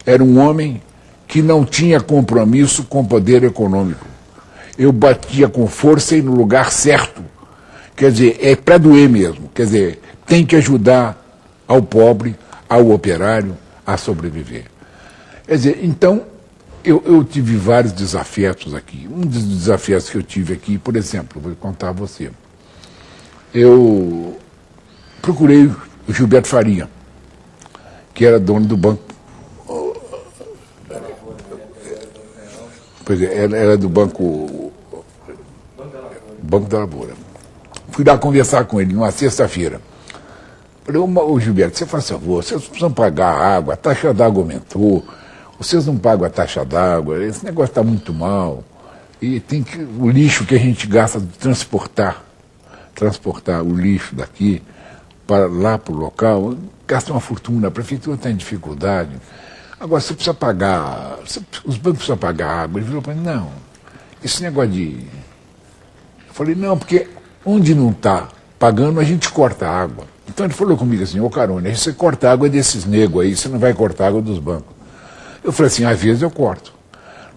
era um homem que não tinha compromisso com o poder econômico. Eu batia com força e no lugar certo. Quer dizer, é para doer mesmo. Quer dizer, tem que ajudar ao pobre, ao operário, a sobreviver. Quer dizer, então, eu tive vários desafios aqui. Um dos desafios que eu tive aqui, por exemplo, vou contar a você. Eu procurei o Gilberto Faria, que era dono do banco. Pois é, era do Banco da Lavoura. Fui lá conversar com ele numa sexta-feira. Falei, ô Gilberto, você faz favor, vocês precisam pagar a água, a taxa d'água aumentou, vocês não pagam a taxa d'água, esse negócio está muito mal. E tem que, o lixo que a gente gasta de transportar o lixo daqui para lá para o local, gasta uma fortuna, a prefeitura está em dificuldade. Agora, você precisa pagar, os bancos precisam pagar água. Ele falou para mim, não, esse negócio de... Eu falei, não, porque onde não está pagando, a gente corta a água. Então ele falou comigo assim, ô Carone, você corta a água desses negros aí, você não vai cortar a água dos bancos. Eu falei assim, às vezes eu corto.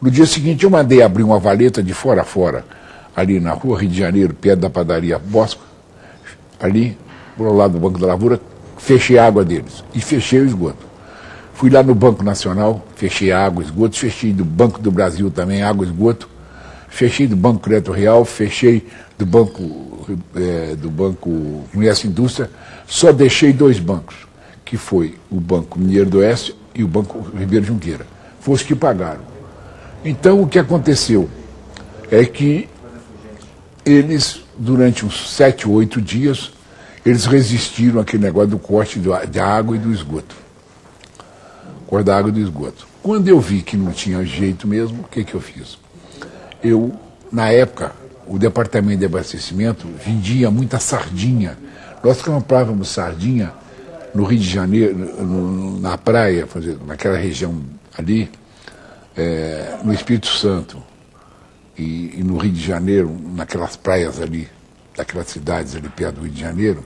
No dia seguinte eu mandei abrir uma valeta de fora a fora, ali na rua Rio de Janeiro, perto da padaria Bosco, ali, por lado do Banco da Lavoura, fechei a água deles e fechei o esgoto. Fui lá no Banco Nacional, fechei a água, esgoto, fechei do Banco do Brasil também, água, esgoto, fechei do Banco Crédito Real, fechei do Banco Comércio e Indústria, só deixei 2 bancos, que foi o Banco Mineiro do Oeste e o Banco Ribeiro Junqueira. Foram os que pagaram. Então, o que aconteceu é que eles, durante uns 7 ou 8 dias, eles resistiram àquele negócio do corte da água e do esgoto. Corte da água e do esgoto. Quando eu vi que não tinha jeito mesmo, o que eu fiz? Eu, na época, o departamento de abastecimento vendia muita sardinha. Nós comprávamos sardinha no Rio de Janeiro, na praia, naquela região ali, no Espírito Santo e no Rio de Janeiro, naquelas praias ali, daquelas cidades ali perto do Rio de Janeiro,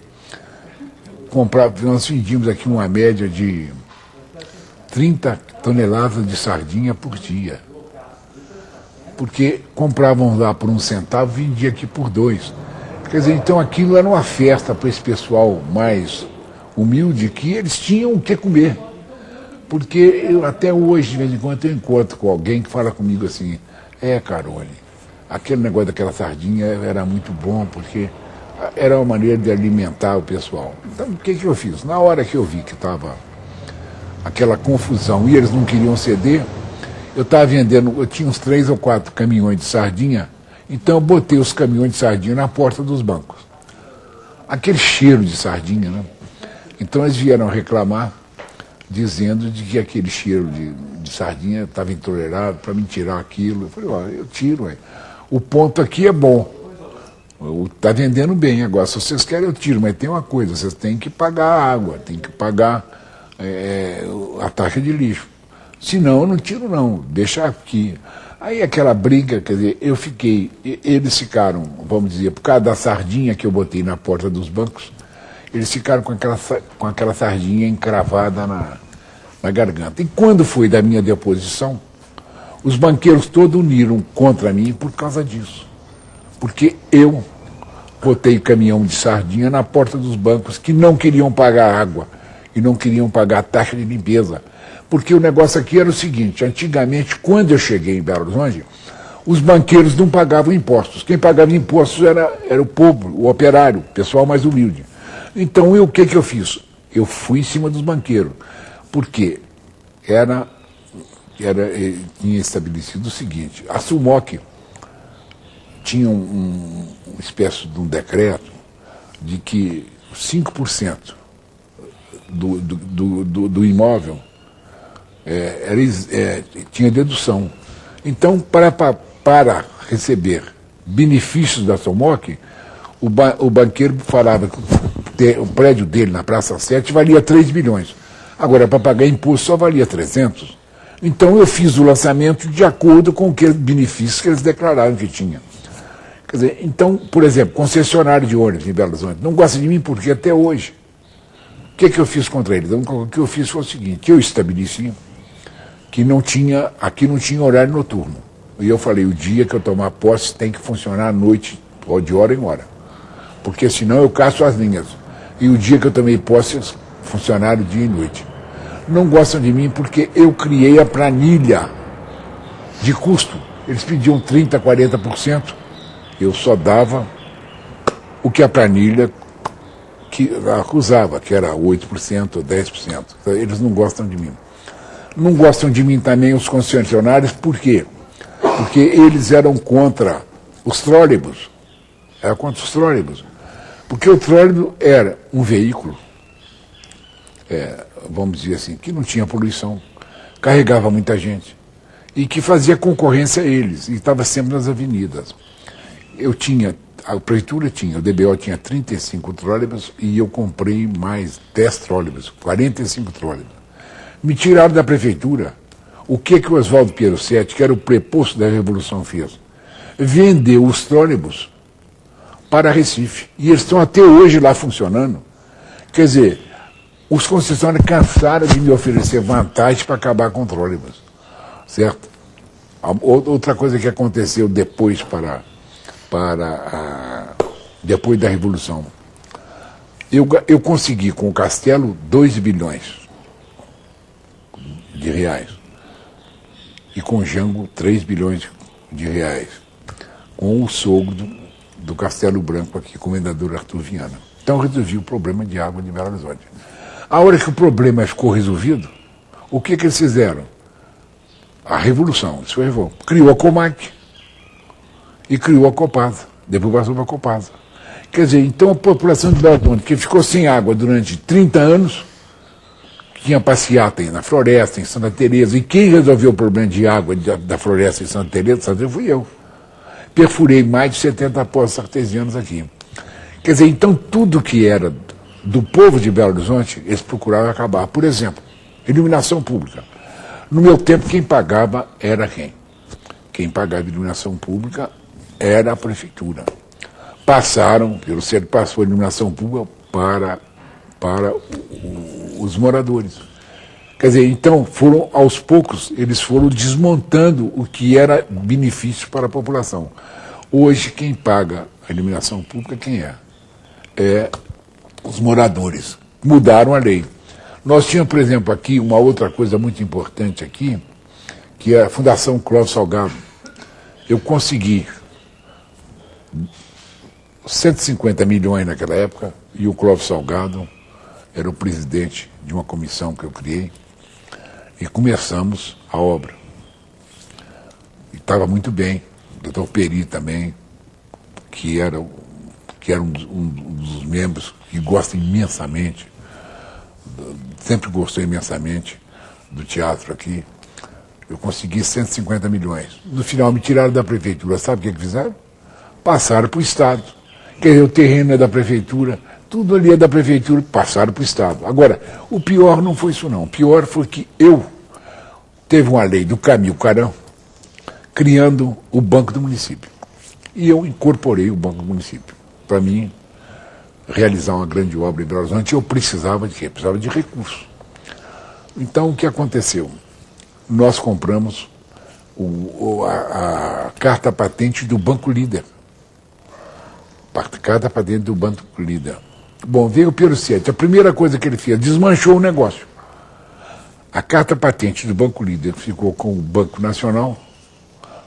nós vendíamos aqui uma média de 30 toneladas de sardinha por dia. Porque compravam lá por 1 centavo, vendia aqui por 2. Quer dizer, então aquilo era uma festa para esse pessoal mais humilde, que eles tinham o que comer. Porque eu até hoje, de vez em quando, eu encontro com alguém que fala comigo assim, Carone, aquele negócio daquela sardinha era muito bom, porque era uma maneira de alimentar o pessoal. Então, o que eu fiz? Na hora que eu vi que estava aquela confusão e eles não queriam ceder, eu estava vendendo, eu tinha uns 3 ou 4 caminhões de sardinha, então eu botei os caminhões de sardinha na porta dos bancos. Aquele cheiro de sardinha, né? Então eles vieram reclamar, dizendo de que aquele cheiro de sardinha estava intolerável, para me tirar aquilo. Eu falei, eu tiro, o ponto aqui é bom. Está vendendo bem agora, se vocês querem eu tiro, mas tem uma coisa, vocês têm que pagar a água, tem que pagar a taxa de lixo. Senão eu não tiro não, deixa aqui. Aí aquela briga, quer dizer, eles ficaram, vamos dizer, por causa da sardinha que eu botei na porta dos bancos, eles ficaram com aquela sardinha encravada na garganta. E quando foi da minha deposição, os banqueiros todos uniram contra mim por causa disso. Porque eu botei caminhão de sardinha na porta dos bancos que não queriam pagar água e não queriam pagar a taxa de limpeza. Porque o negócio aqui era o seguinte, antigamente, quando eu cheguei em Belo Horizonte, os banqueiros não pagavam impostos. Quem pagava impostos era o povo, o operário, o pessoal mais humilde. Então, o que eu fiz? Eu fui em cima dos banqueiros. Porque tinha estabelecido o seguinte, a Sulmoc tinha uma espécie de um decreto de que 5% do imóvel tinha dedução. Então, para receber benefícios da Sulmoc, o banqueiro falava que o prédio dele na Praça 7 valia 3 milhões. Agora, para pagar imposto, só valia 300. Então, eu fiz o lançamento de acordo com aqueles benefícios que eles declararam que tinha. Quer dizer, então, por exemplo, concessionário de ônibus em Belo Horizonte não gosta de mim porque até hoje. O que eu fiz contra eles? Então, o que eu fiz foi o seguinte, eu estabeleci que aqui não tinha horário noturno. E eu falei, o dia que eu tomar posse tem que funcionar à noite, ou de hora em hora. Porque senão eu caço as linhas. E o dia que eu tomei posse, funcionário dia e noite. Não gostam de mim porque eu criei a planilha de custo. Eles pediam 30%, 40%. Eu só dava o que a planilha que acusava, que era 8% ou 10%. Eles não gostam de mim. Não gostam de mim também os concessionários, por quê? Porque eles eram contra os trólebus. Era contra os trólebus. Porque o trólebus era um veículo, vamos dizer assim, que não tinha poluição, carregava muita gente e que fazia concorrência a eles, e estava sempre nas avenidas. A prefeitura tinha, o DBO tinha 35 trólebus e eu comprei mais 10 trólebus, 45 trólebus. Me tiraram da prefeitura. O que o Oswaldo Pierosetti, que era o preposto da Revolução, fez? Vendeu os trólebus para Recife. E eles estão até hoje lá funcionando. Quer dizer, os concessionários cansaram de me oferecer vantagens para acabar com o trólebus. Certo? Outra coisa que aconteceu depois depois da Revolução. Eu consegui com o Castelo 2 bilhões de reais. E com o Jango 3 bilhões de reais. Com o sogro do Castelo Branco aqui, comendador Arthur Viana. Então resolvi o problema de água de Belo Horizonte. A hora que o problema ficou resolvido, o que eles fizeram? A Revolução, isso foi a revolução. Criou a Comac e criou a Copasa. Depois passou para a Copasa. Quer dizer, então a população de Belo Horizonte, que ficou sem água durante 30 anos, tinha passeata na floresta, em Santa Teresa, e quem resolveu o problema de água da floresta em Santa Teresa fui eu. Perfurei mais de 70 poços artesianos aqui. Quer dizer, então tudo que era do povo de Belo Horizonte, eles procuravam acabar. Por exemplo, iluminação pública. No meu tempo, quem pagava era quem? Quem pagava iluminação pública era a prefeitura. Passaram, pelo centro passou a iluminação pública para os moradores. Quer dizer, então, foram aos poucos, eles foram desmontando o que era benefício para a população. Hoje, quem paga a iluminação pública, quem é? É os moradores. Mudaram a lei. Nós tínhamos, por exemplo, aqui uma outra coisa muito importante aqui, que é a Fundação Clóvis Salgado. Eu consegui 150 milhões naquela época, e o Clóvis Salgado era o presidente de uma comissão que eu criei, e começamos a obra. E estava muito bem. O doutor Peri também, que era um dos membros que gosta imensamente, sempre gostou imensamente do teatro aqui. Eu consegui 150 milhões. No final me tiraram da prefeitura. Sabe o que fizeram? Passaram para o Estado. Quer dizer, o terreno é da prefeitura, tudo ali é da prefeitura, passaram para o Estado. Agora, o pior não foi isso não. O pior foi que teve uma lei do Camilo Carão, criando o Banco do Município. E eu incorporei o Banco do Município. Para mim, realizar uma grande obra em Belo Horizonte, eu precisava de quê? Precisava de recursos. Então, o que aconteceu? Nós compramos a carta patente do Banco Líder. Carta patente do Banco Líder. Bom, veio o Pedro Sete. A primeira coisa que ele fez, desmanchou o negócio. A carta patente do Banco Líder ficou com o Banco Nacional,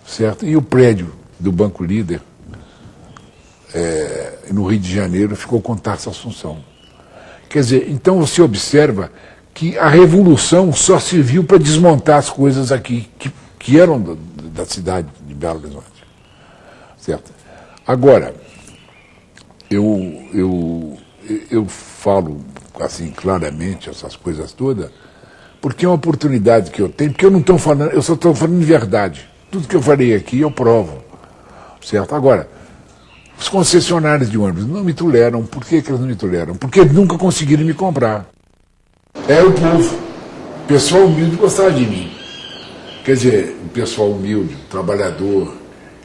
certo? E o prédio do Banco Líder, no Rio de Janeiro, ficou com Taxa Assunção. Quer dizer, então você observa que a Revolução só serviu para desmontar as coisas aqui, que eram da cidade de Belo Horizonte. Certo? Agora, eu falo assim claramente essas coisas todas, porque é uma oportunidade que eu tenho, porque eu não estou falando, eu só estou falando de verdade. Tudo que eu falei aqui eu provo. Certo? Agora, os concessionários de ônibus não me toleram. Por que eles não me toleram? Porque eles nunca conseguiram me comprar. Era o povo. O pessoal humilde gostava de mim. Quer dizer, o pessoal humilde, o trabalhador,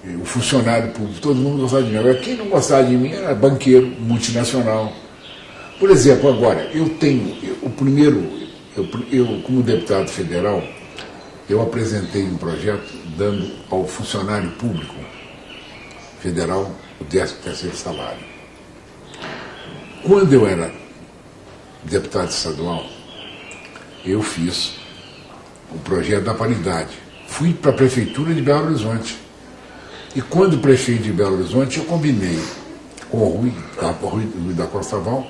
o funcionário público, todo mundo gostava de mim. Agora, quem não gostava de mim era banqueiro, multinacional. Por exemplo, agora, eu como deputado federal, eu apresentei um projeto dando ao funcionário público federal o 13º salário. Quando eu era deputado estadual, eu fiz o projeto da paridade. Fui para a prefeitura de Belo Horizonte. E quando prefeito de Belo Horizonte, eu combinei com o Rui da Costa Val,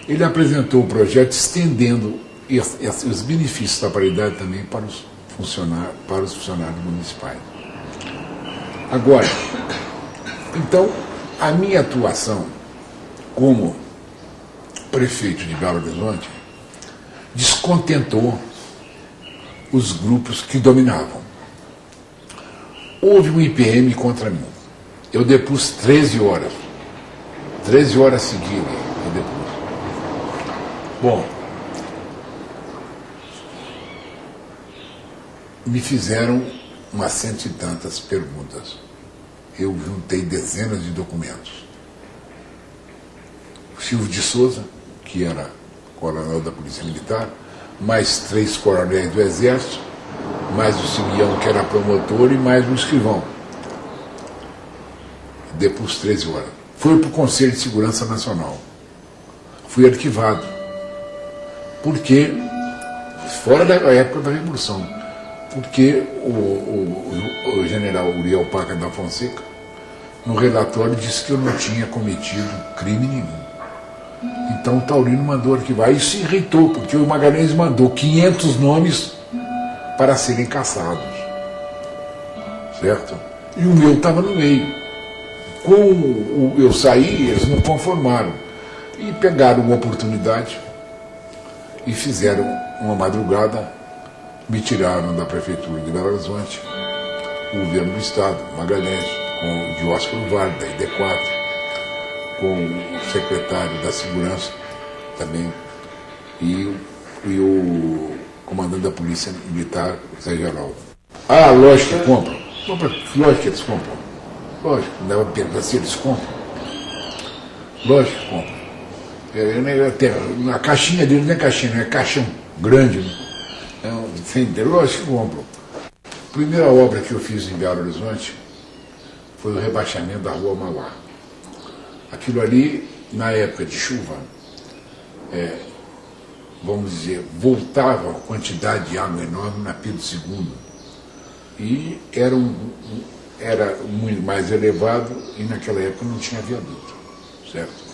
ele apresentou o projeto estendendo os benefícios da paridade também para os funcionários municipais. Agora, então, a minha atuação como prefeito de Belo Horizonte descontentou os grupos que dominavam. Houve um IPM contra mim. Eu depus 13 horas. 13 horas seguidas eu depus. Bom, me fizeram umas 100 e tantas perguntas. Eu juntei dezenas de documentos. O Silvio de Souza, que era coronel da Polícia Militar, mais 3 coronéis do Exército, mais o Simeão, que era promotor, e mais um escrivão. Depus 13 horas. Foi para o Conselho de Segurança Nacional. Fui arquivado. Porque, fora da época da Revolução, porque o general Uriel Paca da Fonseca, no relatório, disse que eu não tinha cometido crime nenhum. Então o Taurino mandou arquivar. Isso irritou, porque o Magalhães mandou 500 nomes para serem caçados. Certo? E o meu estava no meio. Como eu saí, eles não conformaram. E pegaram uma oportunidade e fizeram uma madrugada, me tiraram da prefeitura de Belo Horizonte, o governo do Estado, Magalhães, com o Dióscoro Vale, da ID4, com o secretário da Segurança, também, e o comandante da Polícia Militar, Zé Geraldo. Ah, lógico que compram. Lógico que eles compram. Lógico, não dava perguntar se eles compram. Lógico que compram. A caixinha deles não é caixinha, não é caixão grande. Né? Lógico que compram. A primeira obra que eu fiz em Belo Horizonte foi o rebaixamento da Rua Mauá. Aquilo ali, na época de chuva, vamos dizer, voltava a quantidade de água enorme na Pedro II. E era muito mais elevado e naquela época não tinha viaduto, certo?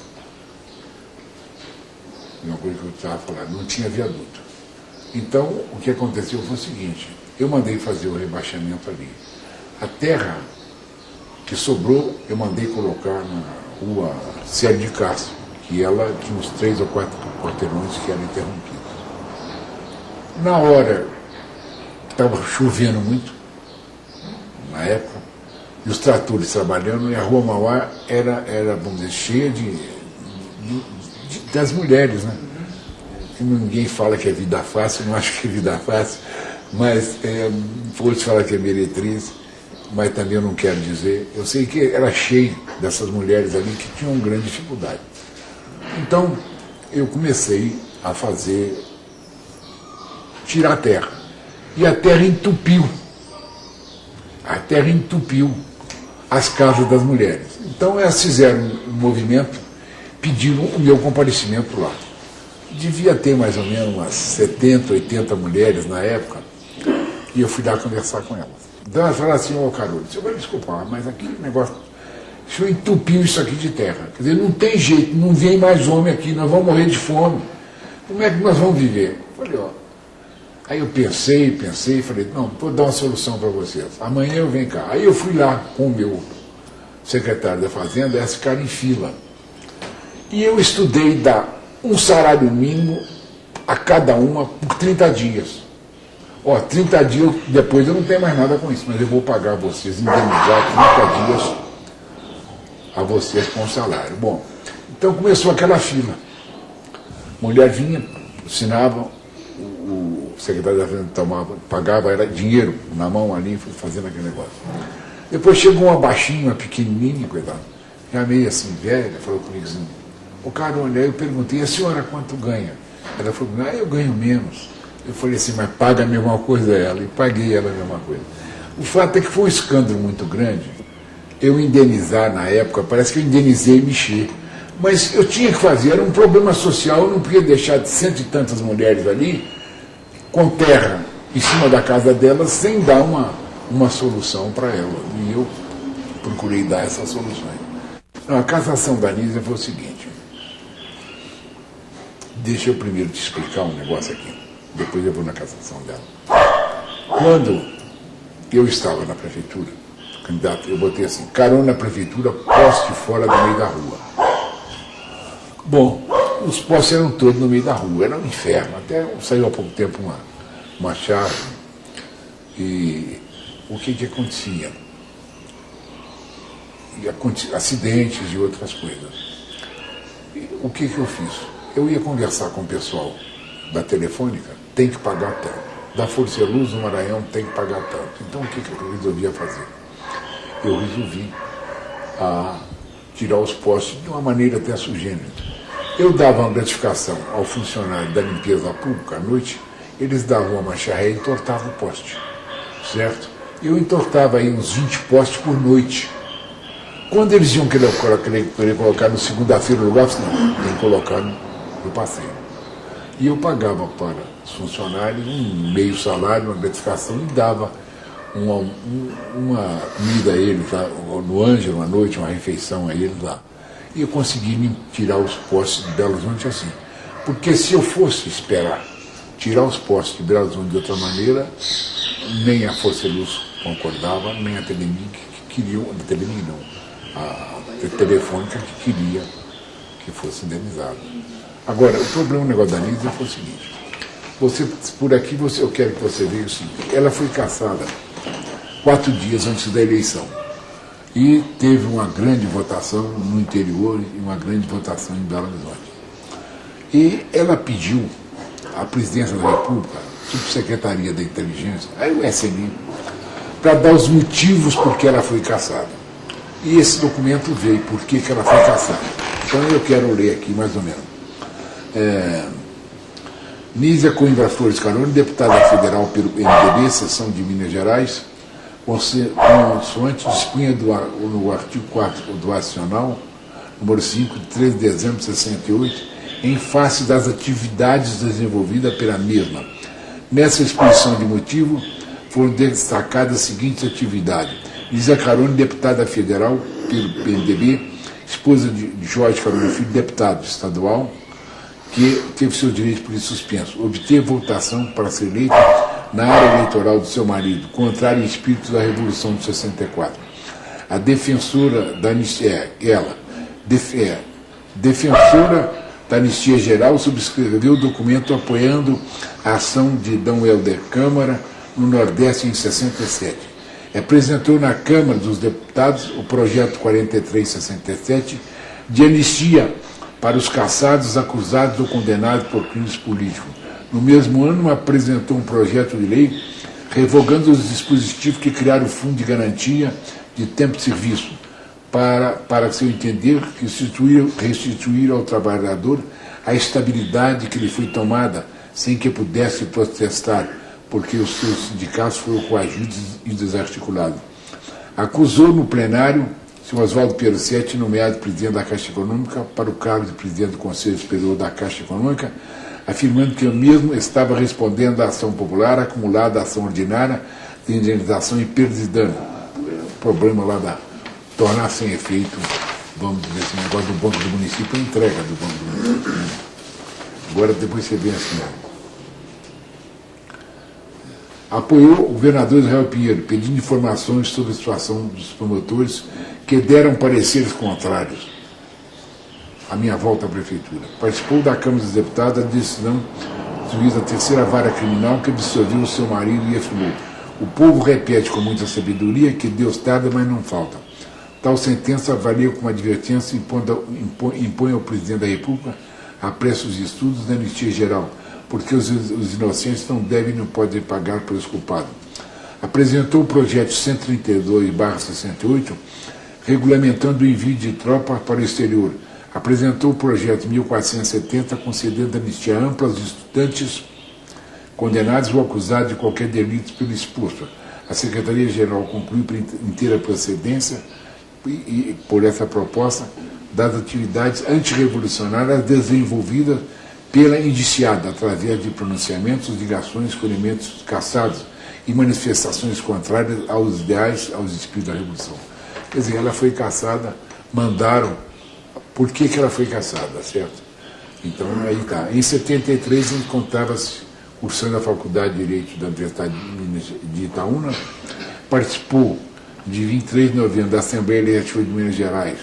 Uma coisa que eu estava falando, não tinha viaduto. Então, o que aconteceu foi o seguinte, eu mandei fazer o rebaixamento ali. A terra que sobrou, eu mandei colocar na rua Célio de Castro, que ela tinha uns 3 ou 4 quarteirões que eram interrompidos. Na hora, estava chovendo muito, na época, e os tratores trabalhando, e a Rua Mauá era vamos dizer, cheia das mulheres, né? Ninguém fala que é vida fácil, não acho que é vida fácil, mas outros falam que é meretriz, mas também eu não quero dizer. Eu sei que era cheio dessas mulheres ali que tinham grande dificuldade. Então, eu comecei a tirar a terra. E a terra entupiu. A terra entupiu as casas das mulheres. Então, elas fizeram um movimento, pediram o meu comparecimento lá. Devia ter mais ou menos umas 70, 80 mulheres na época, e eu fui lá conversar com elas. Então elas falaram assim, Caruso, você vai me desculpar, mas aqui o negócio, o senhor entupiu isso aqui de terra. Quer dizer, não tem jeito, não vem mais homem aqui, nós vamos morrer de fome. Como é que nós vamos viver? Eu falei, Aí eu pensei, e falei, não, vou dar uma solução para vocês. Amanhã eu venho cá. Aí eu fui lá com o meu secretário da Fazenda, elas ficaram em fila. E eu estudei dar um salário mínimo a cada uma por 30 dias. 30 dias, depois eu não tenho mais nada com isso, mas eu vou pagar a vocês, indenizar 30 dias a vocês com o salário. Bom, então começou aquela fila. Mulher vinha, assinava, o secretário da Fazenda pagava, era dinheiro na mão ali, fazendo aquele negócio. Depois chegou uma baixinha, uma pequenininha, coitada, já meio assim, velha, falou comigo assim, Carolina, aí eu perguntei, a senhora quanto ganha? Ela falou, eu ganho menos. Eu falei assim, mas paga a mesma coisa a ela, e paguei ela a mesma coisa. O fato é que foi um escândalo muito grande, eu indenizar na época, parece que eu indenizei e mexi, mas eu tinha que fazer, era um problema social, eu não podia deixar de 100 e tantas mulheres ali, com terra em cima da casa delas, sem dar uma solução para ela. E eu procurei dar essas soluções. Não, a cassação da Anísia foi o seguinte, deixa eu primeiro te explicar um negócio aqui, depois eu vou na cassação dela. Quando eu estava na prefeitura, candidato, eu botei assim, carona na prefeitura, poste fora do meio da rua. Bom, os postes eram todos no meio da rua, era um inferno, até saiu há pouco tempo uma chave, e o que acontecia? Acidentes e outras coisas. E o que eu fiz? Eu ia conversar com o pessoal da Telefônica, tem que pagar tanto. Da Força Luz no Maranhão tem que pagar tanto. Então o que eu resolvia fazer? Eu resolvi tirar os postes de uma maneira até sugênita. Eu dava uma gratificação ao funcionário da limpeza pública à noite, eles davam uma macharré e entortavam o poste, certo? Eu entortava aí uns 20 postes por noite. Quando eles iam querer colocar no segunda-feira no lugar, eu disse, não, tem que colocar no passeio. E eu pagava para os funcionários um meio salário, uma gratificação, e dava uma comida a eles, lá, no Ângelo, à noite, uma refeição a eles lá. E eu consegui tirar os postes de Belo Horizonte assim. Porque se eu fosse esperar tirar os postes de Belo Horizonte de outra maneira, nem a Força Luz concordava, nem a Telemic que queriam, a Telemic não, a Telefônica que queria que fosse indenizado. Agora, o problema do negócio da Anísia foi o seguinte, por aqui eu quero que você veja o seguinte, ela foi cassada 4 dias antes da eleição e teve uma grande votação no interior e uma grande votação em Belo Horizonte. E ela pediu à presidência da República, subsecretaria da Inteligência, aí o SNI, para dar os motivos por que ela foi cassada. E esse documento veio, por que ela foi cassada. Então eu quero ler aqui mais ou menos. Nízia Coimbra Flores Carone, deputada federal pelo MDB, seção de Minas Gerais, consoante dispunha no artigo 4 do Adicional, número 5, de 3 de dezembro de 68, em face das atividades desenvolvidas pela mesma. Nessa exposição de motivo, foram destacadas as seguintes atividades. Nízia Carone, deputada federal pelo PMDB, esposa de Jorge Carone Filho, deputado estadual, que teve seus direitos políticos suspensos, obteve votação para ser eleita na área eleitoral do seu marido, contrário ao espírito da Revolução de 64. A defensora da anistia, defensora da Anistia Geral, subscreveu o documento apoiando a ação de D. Helder Câmara no Nordeste em 67. Apresentou na Câmara dos Deputados o projeto 4367 de anistia para os cassados, acusados ou condenados por crimes políticos. No mesmo ano, apresentou um projeto de lei revogando os dispositivos que criaram o Fundo de Garantia de Tempo de Serviço, para seu entender, restituir ao trabalhador a estabilidade que lhe foi tomada sem que pudesse protestar, porque os seus sindicatos foram coagidos e desarticulados. Acusou no plenário Oswaldo Pierosetti, nomeado presidente da Caixa Econômica, para o cargo de presidente do Conselho Superior da Caixa Econômica, afirmando que o mesmo estava respondendo à ação popular acumulada à ação ordinária de indenização e perdas e dano. O problema lá da tornar sem efeito, vamos dizer assim, o negócio do Banco do Município, a entrega do Banco do Município. Agora depois você vê assim, apoiou o governador Israel Pinheiro, pedindo informações sobre a situação dos promotores que deram pareceres contrários à minha volta à prefeitura. Participou da Câmara dos Deputados a decisão do juiz da terceira vara criminal que absolveu o seu marido e afirmou: o povo repete com muita sabedoria que Deus tarda, mas não falta. Tal sentença valia como advertência e impõe ao presidente da República apresse os estudos da anistia geral, porque os inocentes não devem e não podem pagar pelos culpados. Apresentou o projeto 132/68, regulamentando o envio de tropas para o exterior. Apresentou o projeto 1470, concedendo anistia ampla aos estudantes condenados ou acusados de qualquer delito pelo exposto. A Secretaria-Geral concluiu por inteira procedência e por essa proposta das atividades antirrevolucionárias desenvolvidas pela indiciada, através de pronunciamentos, ligações com elementos caçados e manifestações contrárias aos ideais, aos espíritos da Revolução. Quer dizer, ela foi caçada, mandaram. Por que ela foi caçada, certo? Então, aí está. Em 73, encontrava-se cursando a Faculdade de Direito da Universidade de Itaúna, participou de 23 de novembro da Assembleia Legislativa de Minas Gerais,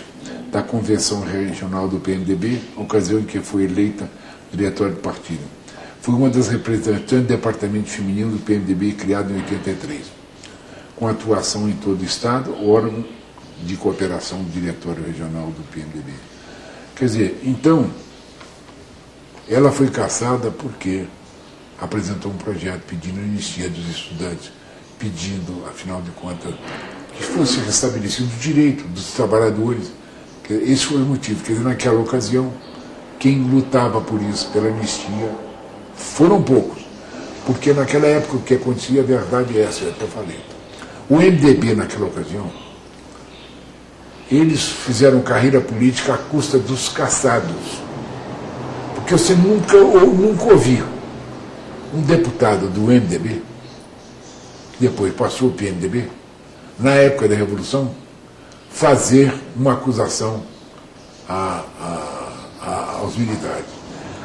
da Convenção Regional do PMDB, ocasião em que foi eleita diretório do partido. Foi uma das representantes do Departamento Feminino do PMDB, criado em 83, com atuação em todo o Estado, órgão de cooperação do Diretório Regional do PMDB. Quer dizer, então, ela foi cassada porque apresentou um projeto pedindo anistia dos estudantes, pedindo, afinal de contas, que fosse restabelecido o direito dos trabalhadores. Esse foi o motivo. Quer dizer, naquela ocasião, quem lutava por isso, pela anistia, foram poucos. Porque naquela época o que acontecia, a verdade é essa, eu até falei. O MDB, naquela ocasião, eles fizeram carreira política à custa dos caçados. Porque você nunca ouviu um deputado do MDB, que depois passou o PMDB, na época da Revolução, fazer uma acusação aos militares.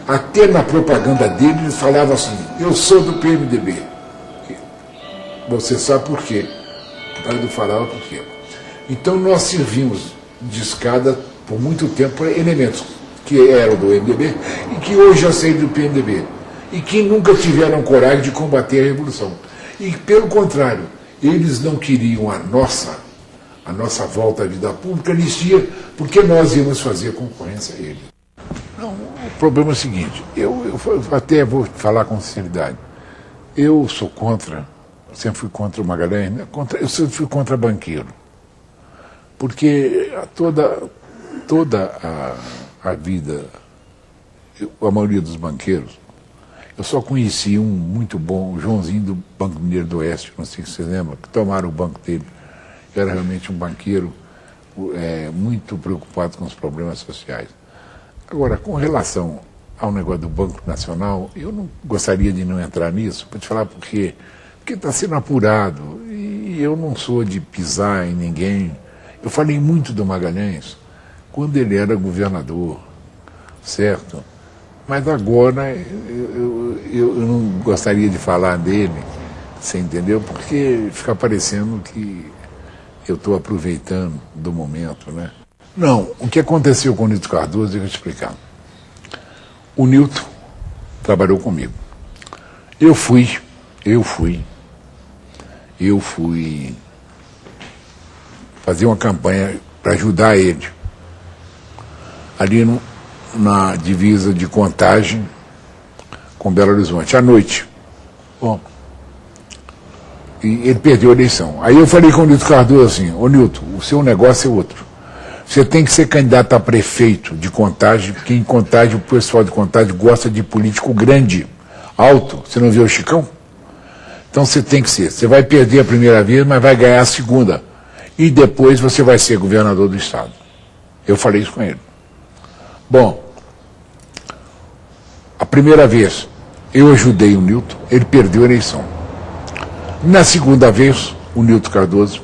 Até na propaganda dele, eles falavam assim: eu sou do PMDB. Você sabe por quê? O pai do falava por quê. Então nós servimos de escada por muito tempo para elementos que eram do MDB e que hoje já saíram do PMDB e que nunca tiveram coragem de combater a Revolução. E, pelo contrário, eles não queriam a nossa volta à vida pública, anistia, porque nós íamos fazer concorrência a eles. Não, o problema é o seguinte, eu até vou falar com sinceridade. Eu sou contra, sempre fui contra o Magalhães, né? Eu sempre fui contra banqueiro. Porque toda a vida, a maioria dos banqueiros, eu só conheci um muito bom, o Joãozinho do Banco Mineiro do Oeste, não sei se você lembra, que tomaram o banco dele. Era realmente um banqueiro muito preocupado com os problemas sociais. Agora, com relação ao negócio do Banco Nacional, eu não gostaria de não entrar nisso, para te falar por quê. Porque está sendo apurado, e eu não sou de pisar em ninguém. Eu falei muito do Magalhães quando ele era governador, certo? Mas agora eu não gostaria de falar dele, você entendeu? Porque fica parecendo que eu estou aproveitando do momento, né? Não, o que aconteceu com o Nilton Cardoso, eu vou te explicar. O Nilton trabalhou comigo. Eu fui fazer uma campanha para ajudar ele, ali na divisa de Contagem com Belo Horizonte, à noite. Bom, e ele perdeu a eleição. Aí eu falei com o Nilton Cardoso assim, ô Nilton, o seu negócio é outro. Você tem que ser candidato a prefeito de Contagem, porque em Contagem, o pessoal de Contagem gosta de político grande, alto. Você não viu o Chicão? Então você tem que ser. Você vai perder a primeira vez, mas vai ganhar a segunda. E depois você vai ser governador do estado. Eu falei isso com ele. Bom, a primeira vez eu ajudei o Nilton, ele perdeu a eleição. Na segunda vez, o Nilton Cardoso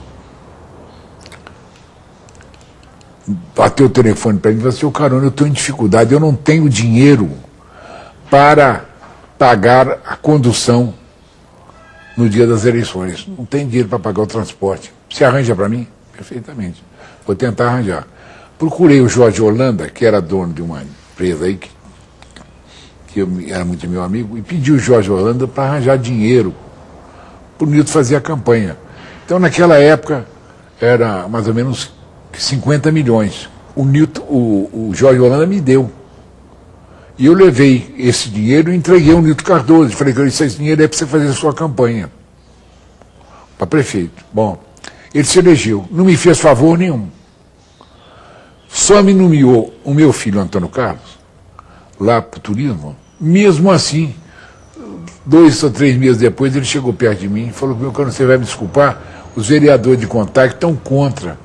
bateu o telefone para mim e falou assim, ô Carona, eu estou em dificuldade, eu não tenho dinheiro para pagar a condução no dia das eleições. Não tem dinheiro para pagar o transporte. Você arranja para mim? Perfeitamente. Vou tentar arranjar. Procurei o Jorge Holanda, que era dono de uma empresa aí, que era muito meu amigo, e pedi o Jorge Holanda para arranjar dinheiro para o Nilton fazer a campanha. Então, naquela época, era mais ou menos 50 milhões. O Jorge Holanda me deu. E eu levei esse dinheiro e entreguei ao Nilton Cardoso. Falei que esse dinheiro é para você fazer a sua campanha. Para prefeito. Bom, ele se elegeu. Não me fez favor nenhum. Só me nomeou o meu filho Antônio Carlos, lá para o turismo. Mesmo assim, 2 ou 3 meses depois, ele chegou perto de mim e falou, meu caro, você vai me desculpar, os vereadores de Contagem estão contra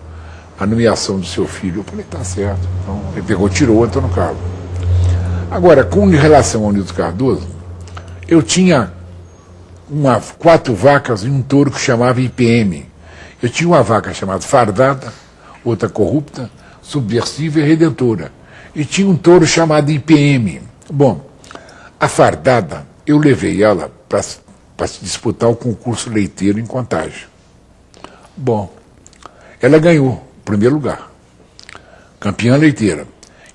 a nomeação do seu filho. Eu falei, tá certo. Então, ele pegou, tirou o Antônio Carlos. Agora, com relação ao Nilton Cardoso, eu tinha 4 vacas e um touro que chamava IPM. Eu tinha uma vaca chamada Fardada, outra corrupta, subversiva e redentora. E tinha um touro chamado IPM. Bom, a Fardada, eu levei ela para se disputar o concurso leiteiro em Contagem. Bom, ela ganhou o primeiro lugar, campeã leiteira.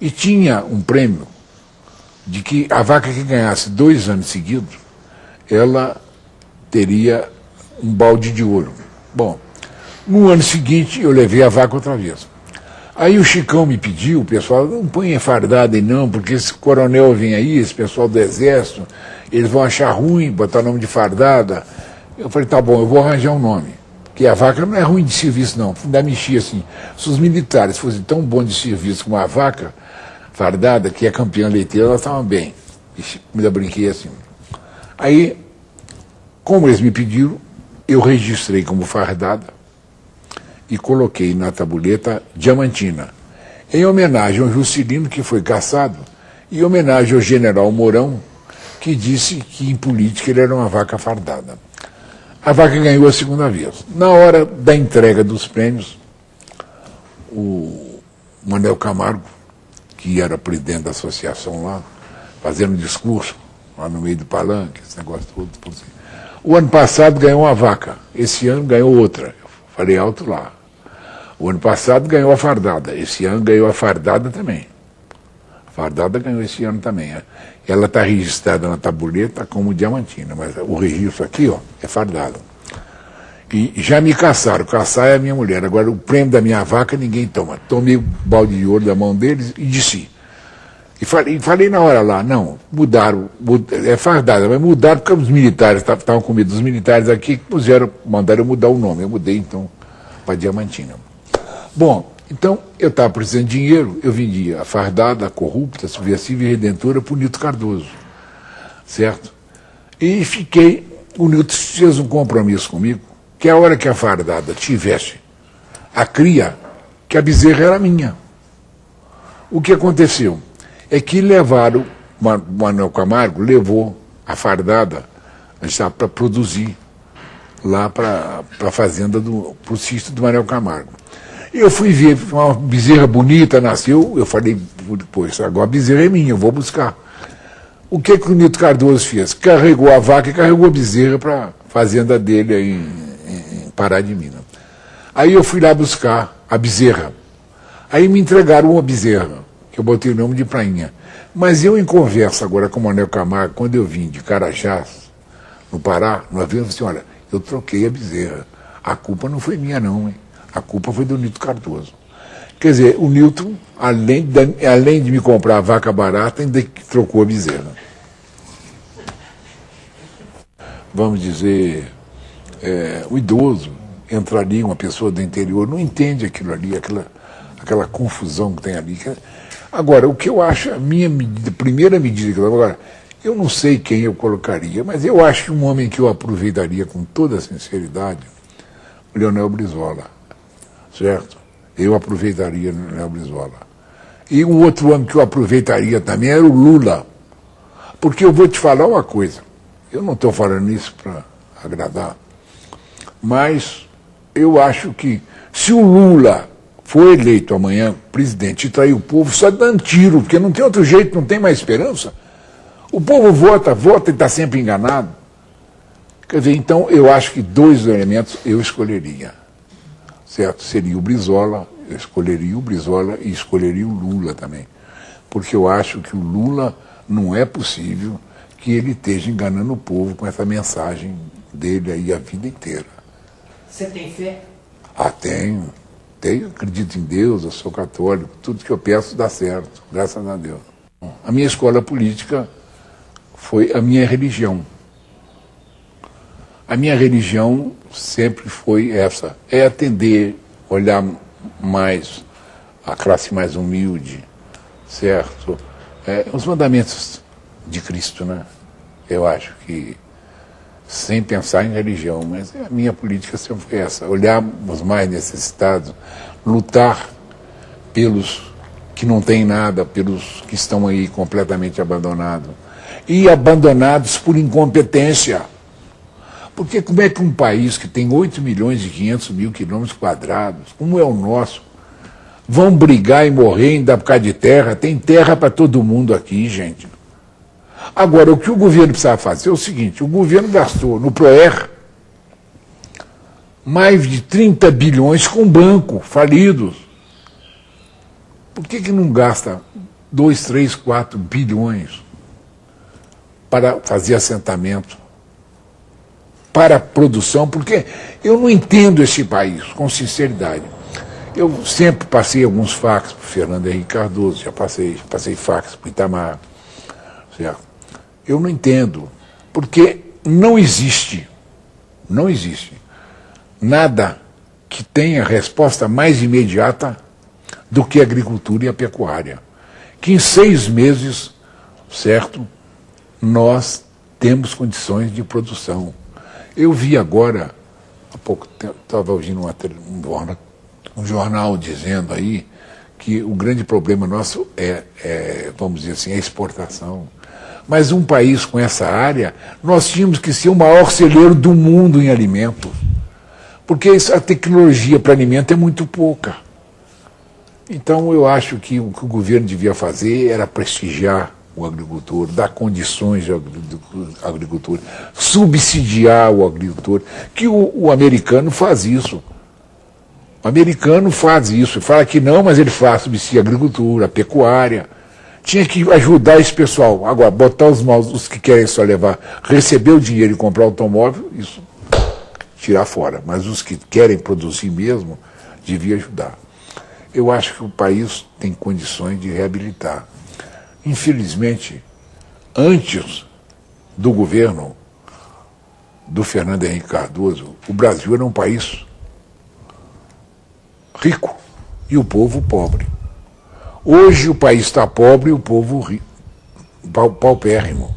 E tinha um prêmio de que a vaca que ganhasse 2 anos seguidos, ela teria um balde de ouro. Bom, no ano seguinte eu levei a vaca outra vez. Aí o Chicão me pediu, o pessoal, não põe Fardada e não, porque esse coronel vem aí, esse pessoal do Exército, eles vão achar ruim botar o nome de Fardada. Eu falei, tá bom, eu vou arranjar um nome. Porque a vaca não é ruim de serviço, não. Ainda mexia assim. Se os militares fossem tão bons de serviço como a vaca Fardada, que é campeã leiteira, elas estavam bem. Ainda brinquei assim. Aí, como eles me pediram, eu registrei como Fardada e coloquei na tabuleta Diamantina, em homenagem ao Juscelino, que foi caçado, e em homenagem ao general Mourão, que disse que em política ele era uma vaca fardada. A vaca ganhou a segunda vez. Na hora da entrega dos prêmios, o Manuel Camargo, que era presidente da associação lá, fazendo um discurso lá no meio do palanque, esse negócio todo. O ano passado ganhou uma vaca, esse ano ganhou outra. Eu falei alto lá. O ano passado ganhou a Fardada, esse ano ganhou a Fardada também. A Fardada ganhou esse ano também. Ela está registrada na tabuleta como Diamantina, mas o registro aqui, ó, é Fardada. E já me caçaram, caçar é a minha mulher. Agora o prêmio da minha vaca ninguém toma. Tomei o balde de ouro da mão deles e disse, E falei na hora lá, não, mudaram, é fardada, mas mudaram porque os militares estavam com medo dos militares aqui que mandaram mudar o nome. Eu mudei então para Diamantina. Bom, então eu estava precisando de dinheiro, eu vendia a fardada, a corrupta, a subversiva e redentora para o Nilton Cardoso, certo? E o Nilton fez um compromisso comigo, que a hora que a fardada tivesse a cria, que a bezerra era minha. O que aconteceu? É que levaram, o Manuel Camargo levou a fardada para produzir lá para a fazenda, para o sítio do Manuel Camargo. Eu fui ver, uma bezerra bonita nasceu, eu falei, pois, agora a bezerra é minha, eu vou buscar. O que o Nilton Cardoso fez? Carregou a vaca e carregou a bezerra para a fazenda dele aí em Pará de Minas. Aí eu fui lá buscar a bezerra. Aí me entregaram uma bezerra, que eu botei o nome de Prainha. Mas eu, em conversa agora com o Manuel Camargo, quando eu vim de Carajás, no Pará, no avião, eu disse, olha, eu troquei a bezerra. A culpa não foi minha, não, hein? A culpa foi do Nilton Cardoso. Quer dizer, o Nilton, além de me comprar a vaca barata, ainda trocou a bezerra. Vamos dizer, o idoso entraria, uma pessoa do interior, não entende aquilo ali, aquela confusão que tem ali. Agora, o que eu acho, a minha primeira medida que eu agora, eu não sei quem eu colocaria, mas eu acho que um homem que eu aproveitaria com toda a sinceridade, o Leonel Brizola, certo? Eu aproveitaria o Leonel Brizola. E um outro homem que eu aproveitaria também era o Lula, porque eu vou te falar uma coisa, eu não estou falando isso para agradar, mas eu acho que se o Lula for eleito amanhã presidente e trair o povo, só dando tiro, porque não tem outro jeito, não tem mais esperança. O povo vota e está sempre enganado. Quer dizer, então eu acho que dois elementos eu escolheria. Certo? Seria o Brizola, eu escolheria o Brizola e escolheria o Lula também. Porque eu acho que o Lula não é possível que ele esteja enganando o povo com essa mensagem dele aí a vida inteira. Você tem fé? Ah, tenho, acredito em Deus, eu sou católico, tudo que eu peço dá certo, graças a Deus. A minha escola política foi a minha religião. A minha religião sempre foi essa, é atender, olhar mais a classe mais humilde, certo? Os mandamentos de Cristo, né? Eu acho que, sem pensar em religião, mas a minha política sempre foi essa, olhar os mais necessitados, lutar pelos que não têm nada, pelos que estão aí completamente abandonados, e abandonados por incompetência. Porque como é que um país que tem 8 milhões e 500 mil quilômetros quadrados, como é o nosso, vão brigar e morrer ainda por causa de terra? Tem terra para todo mundo aqui, gente. Agora, o que o governo precisa fazer é o seguinte, o governo gastou no PROER mais de 30 bilhões com banco falidos. Por que não gasta 2, 3, 4 bilhões para fazer assentamento, para a produção? Porque eu não entendo esse país, com sinceridade. Eu sempre passei alguns fax para o Fernando Henrique Cardoso, já passei fax para o Itamar, certo? Eu não entendo, porque não existe nada que tenha resposta mais imediata do que a agricultura e a pecuária. Que em 6 meses, certo, nós temos condições de produção. Eu vi agora, há pouco tempo, estava ouvindo um jornal dizendo aí que o grande problema nosso vamos dizer assim, a exportação. Mas um país com essa área, nós tínhamos que ser o maior celeiro do mundo em alimentos. Porque a tecnologia para alimento é muito pouca. Então eu acho que o que o governo devia fazer era prestigiar o agricultor, dar condições ao agricultor, subsidiar o agricultor, que o americano faz isso. O americano faz isso, fala que não, mas ele faz, subsidia a agricultura, a pecuária. Tinha que ajudar esse pessoal. Agora, botar os que querem só levar, receber o dinheiro e comprar automóvel, isso tirar fora. Mas os que querem produzir mesmo, devia ajudar. Eu acho que o país tem condições de reabilitar. Infelizmente, antes do governo do Fernando Henrique Cardoso, o Brasil era um país rico e o povo pobre. Hoje o país está pobre e o povo paupérrimo.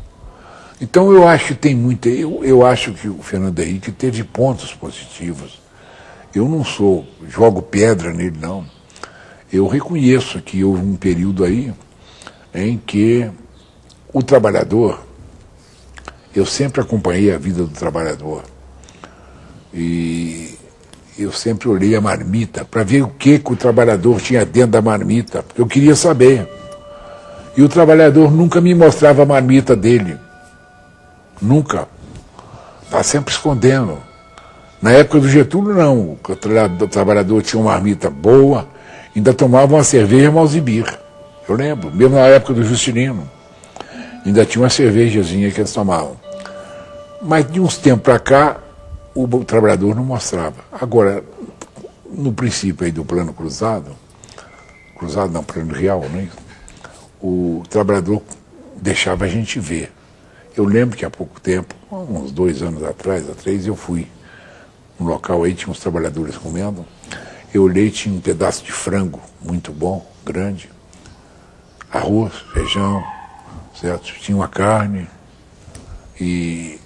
Então eu acho que tem muita. Eu acho que o Fernando Henrique teve pontos positivos. Eu não jogo pedra nele, não. Eu reconheço que houve um período aí em que o trabalhador, eu sempre acompanhei a vida do trabalhador. E eu sempre olhei a marmita para ver o que o trabalhador tinha dentro da marmita, porque eu queria saber. E o trabalhador nunca me mostrava a marmita dele. Nunca. Está sempre escondendo. Na época do Getúlio, não. O trabalhador tinha uma marmita boa, ainda tomava uma cerveja Malzibir. Eu lembro, mesmo na época do Juscelino. Ainda tinha uma cervejazinha que eles tomavam. Mas de uns tempos para cá, o trabalhador não mostrava. Agora, no princípio aí do plano cruzado não, plano real, né? O trabalhador deixava a gente ver. Eu lembro que há pouco tempo, uns 2 anos atrás, eu fui num local aí, tinha uns trabalhadores comendo, eu olhei, tinha um pedaço de frango muito bom, grande, arroz, feijão, certo? Tinha uma carne, e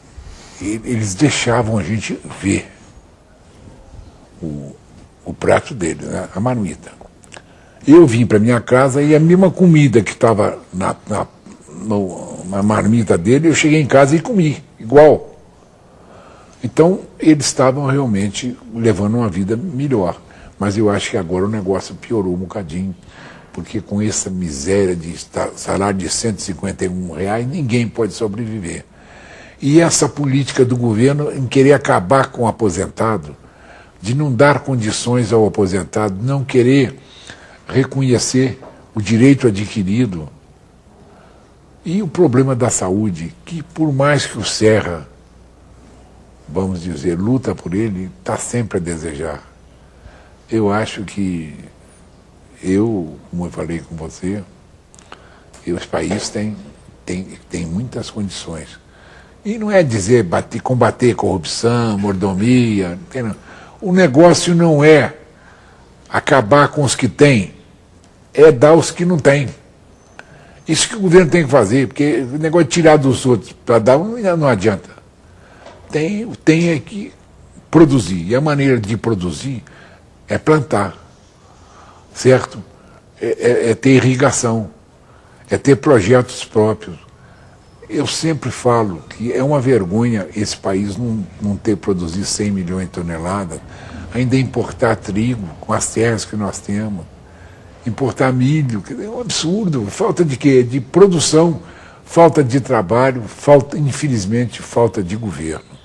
eles deixavam a gente ver o prato deles, né? A marmita. Eu vim para minha casa e a mesma comida que estava na marmita dele, eu cheguei em casa e comi, igual. Então, eles estavam realmente levando uma vida melhor. Mas eu acho que agora o negócio piorou um bocadinho, porque com essa miséria de salário de R$151, ninguém pode sobreviver. E essa política do governo em querer acabar com o aposentado, de não dar condições ao aposentado, não querer reconhecer o direito adquirido. E o problema da saúde, que por mais que o Serra, vamos dizer, luta por ele, está sempre a desejar. Eu acho que como eu falei com você, esse país tem muitas condições. E não é dizer combater corrupção, mordomia, não. O negócio não é acabar com os que têm, é dar aos que não têm. Isso que o governo tem que fazer, porque o negócio de tirar dos outros para dar não adianta. Tem que produzir. E a maneira de produzir é plantar, certo? É ter irrigação, é ter projetos próprios. Eu sempre falo que é uma vergonha esse país não ter produzido 100 milhões de toneladas, ainda importar trigo com as terras que nós temos, importar milho, é um absurdo. Falta de quê? De produção, falta de trabalho, infelizmente, falta de governo.